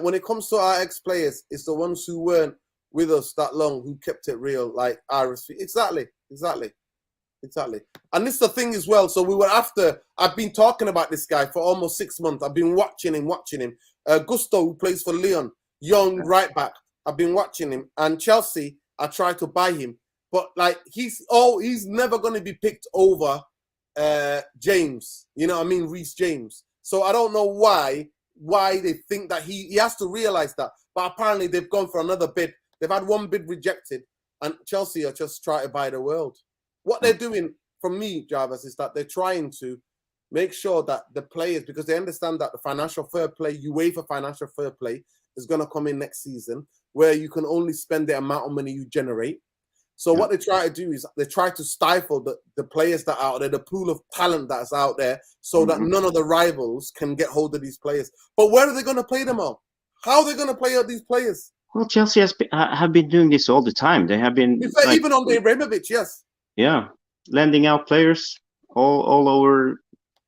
When it comes to our ex-players, it's the ones who weren't with us that long who kept it real, like RSV. Exactly. And this is the thing as well. So we were after. I've been talking about this guy for almost 6 months. I've been watching him. Gusto, who plays for Lyon, young right back. I've been watching him. And Chelsea, I tried to buy him, but like he's never going to be picked over James. You know what I mean, Reece James. So I don't know why they think that he has to realize that. But apparently they've gone for another bid. They've had one bid rejected, and Chelsea are just trying to buy the world. What they're doing, from me, Jarvis, is that they're trying to make sure that the players, because they understand that the financial fair play, UEFA financial fair play, is going to come in next season, where you can only spend the amount of money you generate. So what they try to do is they try to stifle the players that are out there, the pool of talent that's out there, so that none of the rivals can get hold of these players. But where are they going to play them all? How are they going to play out these players? Well, Chelsea have been doing this all the time. They have been even on the Ibrahimovic, yes. Yeah, lending out players all over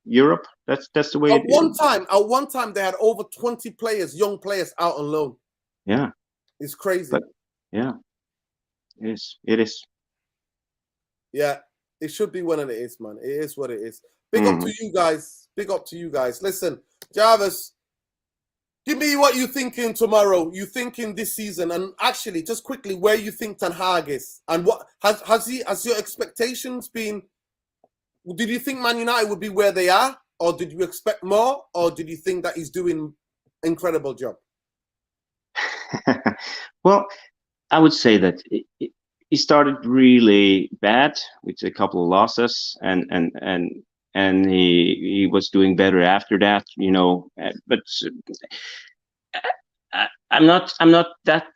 Europe. That's the way. At one time, they had over 20 players, young players, out on loan. Yeah, it's crazy. But, yeah, it is. Yeah, it should be what it is, man. It is what it is. Big up to you guys. Big up to you guys. Listen, Jarvis, give me what you're thinking tomorrow. You thinking this season, and actually, just quickly, where you think Ten Hag is, and what has your expectations been? Did you think Man United would be where they are, or did you expect more, or did you think that he's doing an incredible job? Well, I would say that he started really bad with a couple of losses, and he was doing better after that, you know. But I'm not that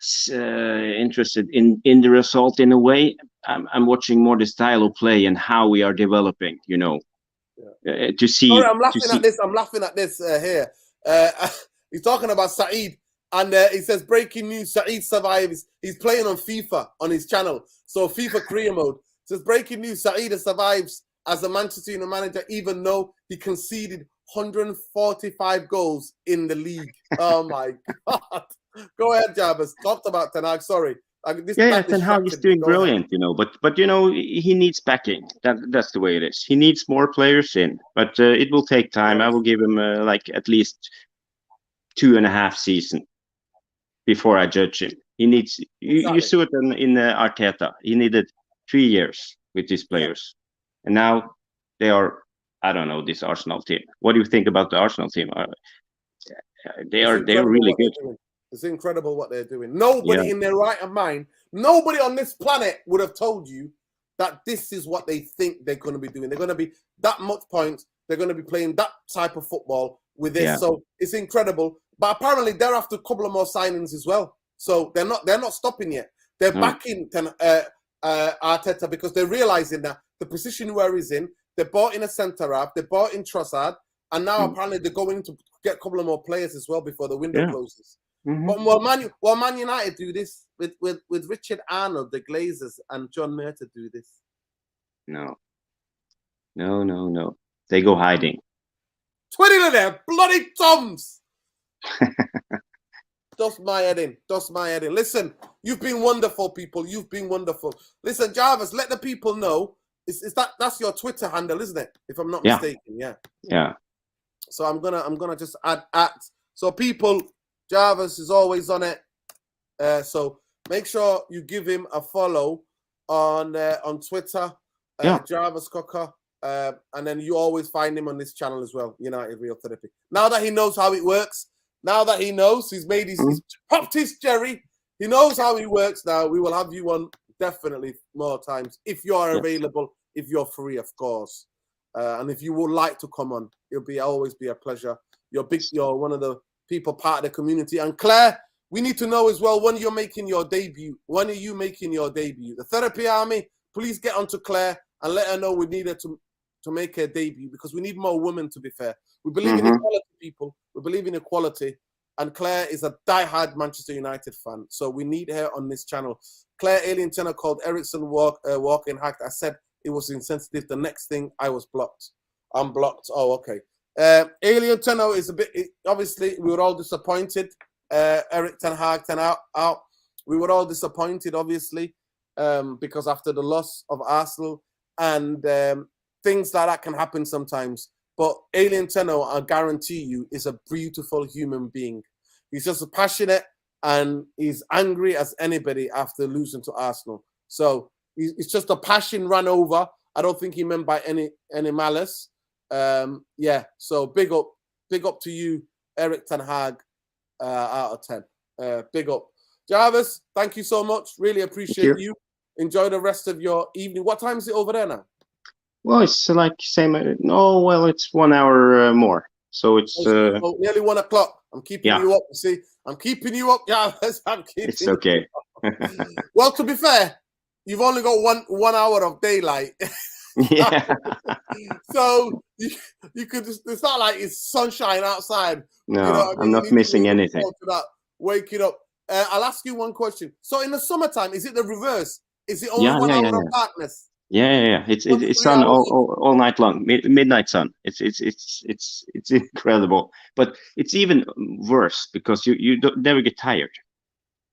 interested in the result in a way. I'm watching more the style of play and how we are developing, you know. To see. Sorry, I'm laughing at this. I'm laughing at this here. He's talking about Saeed, and he says breaking news: Saeed survives. He's playing on FIFA on his channel, so FIFA career mode. Says breaking news: Saeed survives as a Manchester United manager, even though he conceded 145 goals in the league. Oh my God! Go ahead, Jarvis. Talked about Ten Hag. Sorry. Ten Hag is doing brilliant, you know. But you know, he needs backing. That's the way it is. He needs more players in, but it will take time. I will give him like at least 2.5 seasons before I judge him. He needs. You saw it in Arteta. He needed 3 years with these players, and now they are. I don't know this Arsenal team. What do you think about the Arsenal team? They are really good. It's incredible what they're doing. Nobody in their right mind, nobody on this planet would have told you that this is what they think they're going to be doing. They're going to be that much points. They're going to be playing that type of football with this. Yeah. So it's incredible. But apparently they're after a couple of more signings as well. So they're not stopping yet. They're backing Arteta because they're realizing that the position where he's in, they bought in a centre half, they bought in Trossard, and now apparently they're going to get a couple of more players as well before the window closes. Mm-hmm. But will Man United do this with Richard Arnold, the Glazers, and John Murta do this? No. They go hiding. Twiddling their bloody thumbs. Dust my head in. Listen, you've been wonderful, people. You've been wonderful. Listen, Jarvis, let the people know. That's your Twitter handle, isn't it? If I'm not mistaken, yeah. Yeah. So I'm gonna just add at. So people, Jarvis is always on it. So make sure you give him a follow on Twitter, Jarvis Cocker. And then you always find him on this channel as well, United Real Therapy. Now that he knows how it works, now that he knows, he's popped his cherry. He knows how he works now. We will have you on definitely more times if you are available, if you're free, of course. And if you would like to come on, it'll always be a pleasure. You're one of the people part of the community. And Claire, we need to know as well when you're making your debut. When are you making your debut? The Therapy Army, please get onto Claire and let her know we need her to make her debut, because we need more women, to be fair. We believe in equality, people. We believe in equality. And Claire is a diehard Manchester United fan. So we need her on this channel. Claire Alien Tenor called Ericsson walking hacked. I said it was insensitive. The next thing, I was blocked. I'm blocked. Oh, okay. Alien Tenor is a bit, obviously, we were all disappointed. Eric Ten Hag out. We were all disappointed, obviously, because after the loss of Arsenal and things like that can happen sometimes. But Alien Tenno, I guarantee you, is a beautiful human being. He's just as passionate and he's angry as anybody after losing to Arsenal. So it's just a passion ran over. I don't think he meant by any malice. So big up to you, Eric Ten Hag, out of 10. Big up. Jarvis, thank you so much. Really appreciate you. Enjoy the rest of your evening. What time is it over there now? Well, it's like same. No, well, it's 1 hour more. So it's nearly 1 o'clock. I'm keeping you up. You see, I'm keeping you up. Yeah, it's okay. Well, to be fair, you've only got one hour of daylight. Yeah. So you could just, it's not like it's sunshine outside. No, I'm not missing anything. Waking up. I'll ask you one question. So in the summertime, is it the reverse? Is it only 1 hour of darkness? Yeah. It's sun all night long, midnight sun. It's incredible, but it's even worse because you don't never get tired.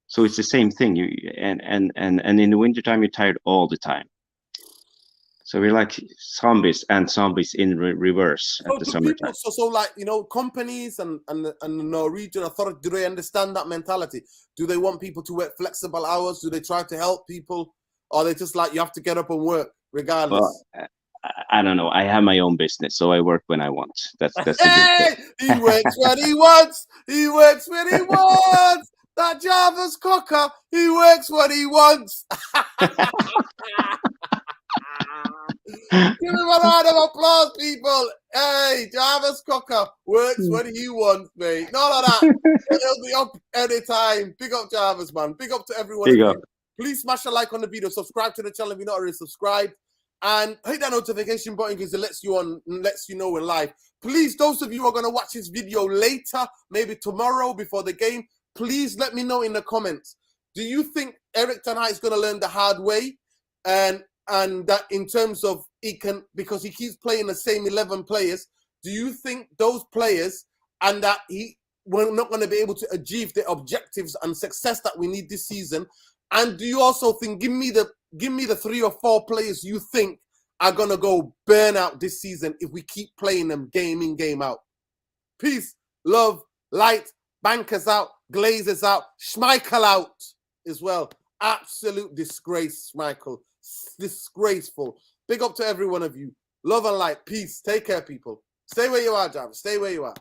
So it's the same thing. And in the wintertime you're tired all the time. So we're like zombies in reverse at the summertime. So like, companies and the Norwegian authority, do they understand that mentality? Do they want people to work flexible hours? Do they try to help people? Or are they just like, you have to get up and work regardless? Well, I don't know. I have my own business, so I work when I want. That's hey! He works when he wants. He works when he wants. That Jarvis Cocker, he works when he wants. Give him a round of applause, people. Hey, Jarvis Cocker works when he wants, mate. None of that. He'll be up anytime. Big up Jarvis, man. Big up to everyone. Big up. Please smash a like on the video. Subscribe to the channel if you're not already subscribed. And hit that notification button because it lets you know when live. Please, those of you who are going to watch this video later, maybe tomorrow before the game, please let me know in the comments. Do you think Eric Ten Hag is going to learn the hard way? And that in terms of because he keeps playing the same 11 players, do you think those players and that we're not going to be able to achieve the objectives and success that we need this season? And do you also think, give me the 3 or 4 players you think are going to go burnout this season if we keep playing them game in, game out? Peace, love, light, Bankers out, Glazers out, Schmeichel out as well. Absolute disgrace, Schmeichel. Disgraceful. Big up to every one of you. Love and light. Peace. Take care, people. Stay where you are, Jarvis. Stay where you are.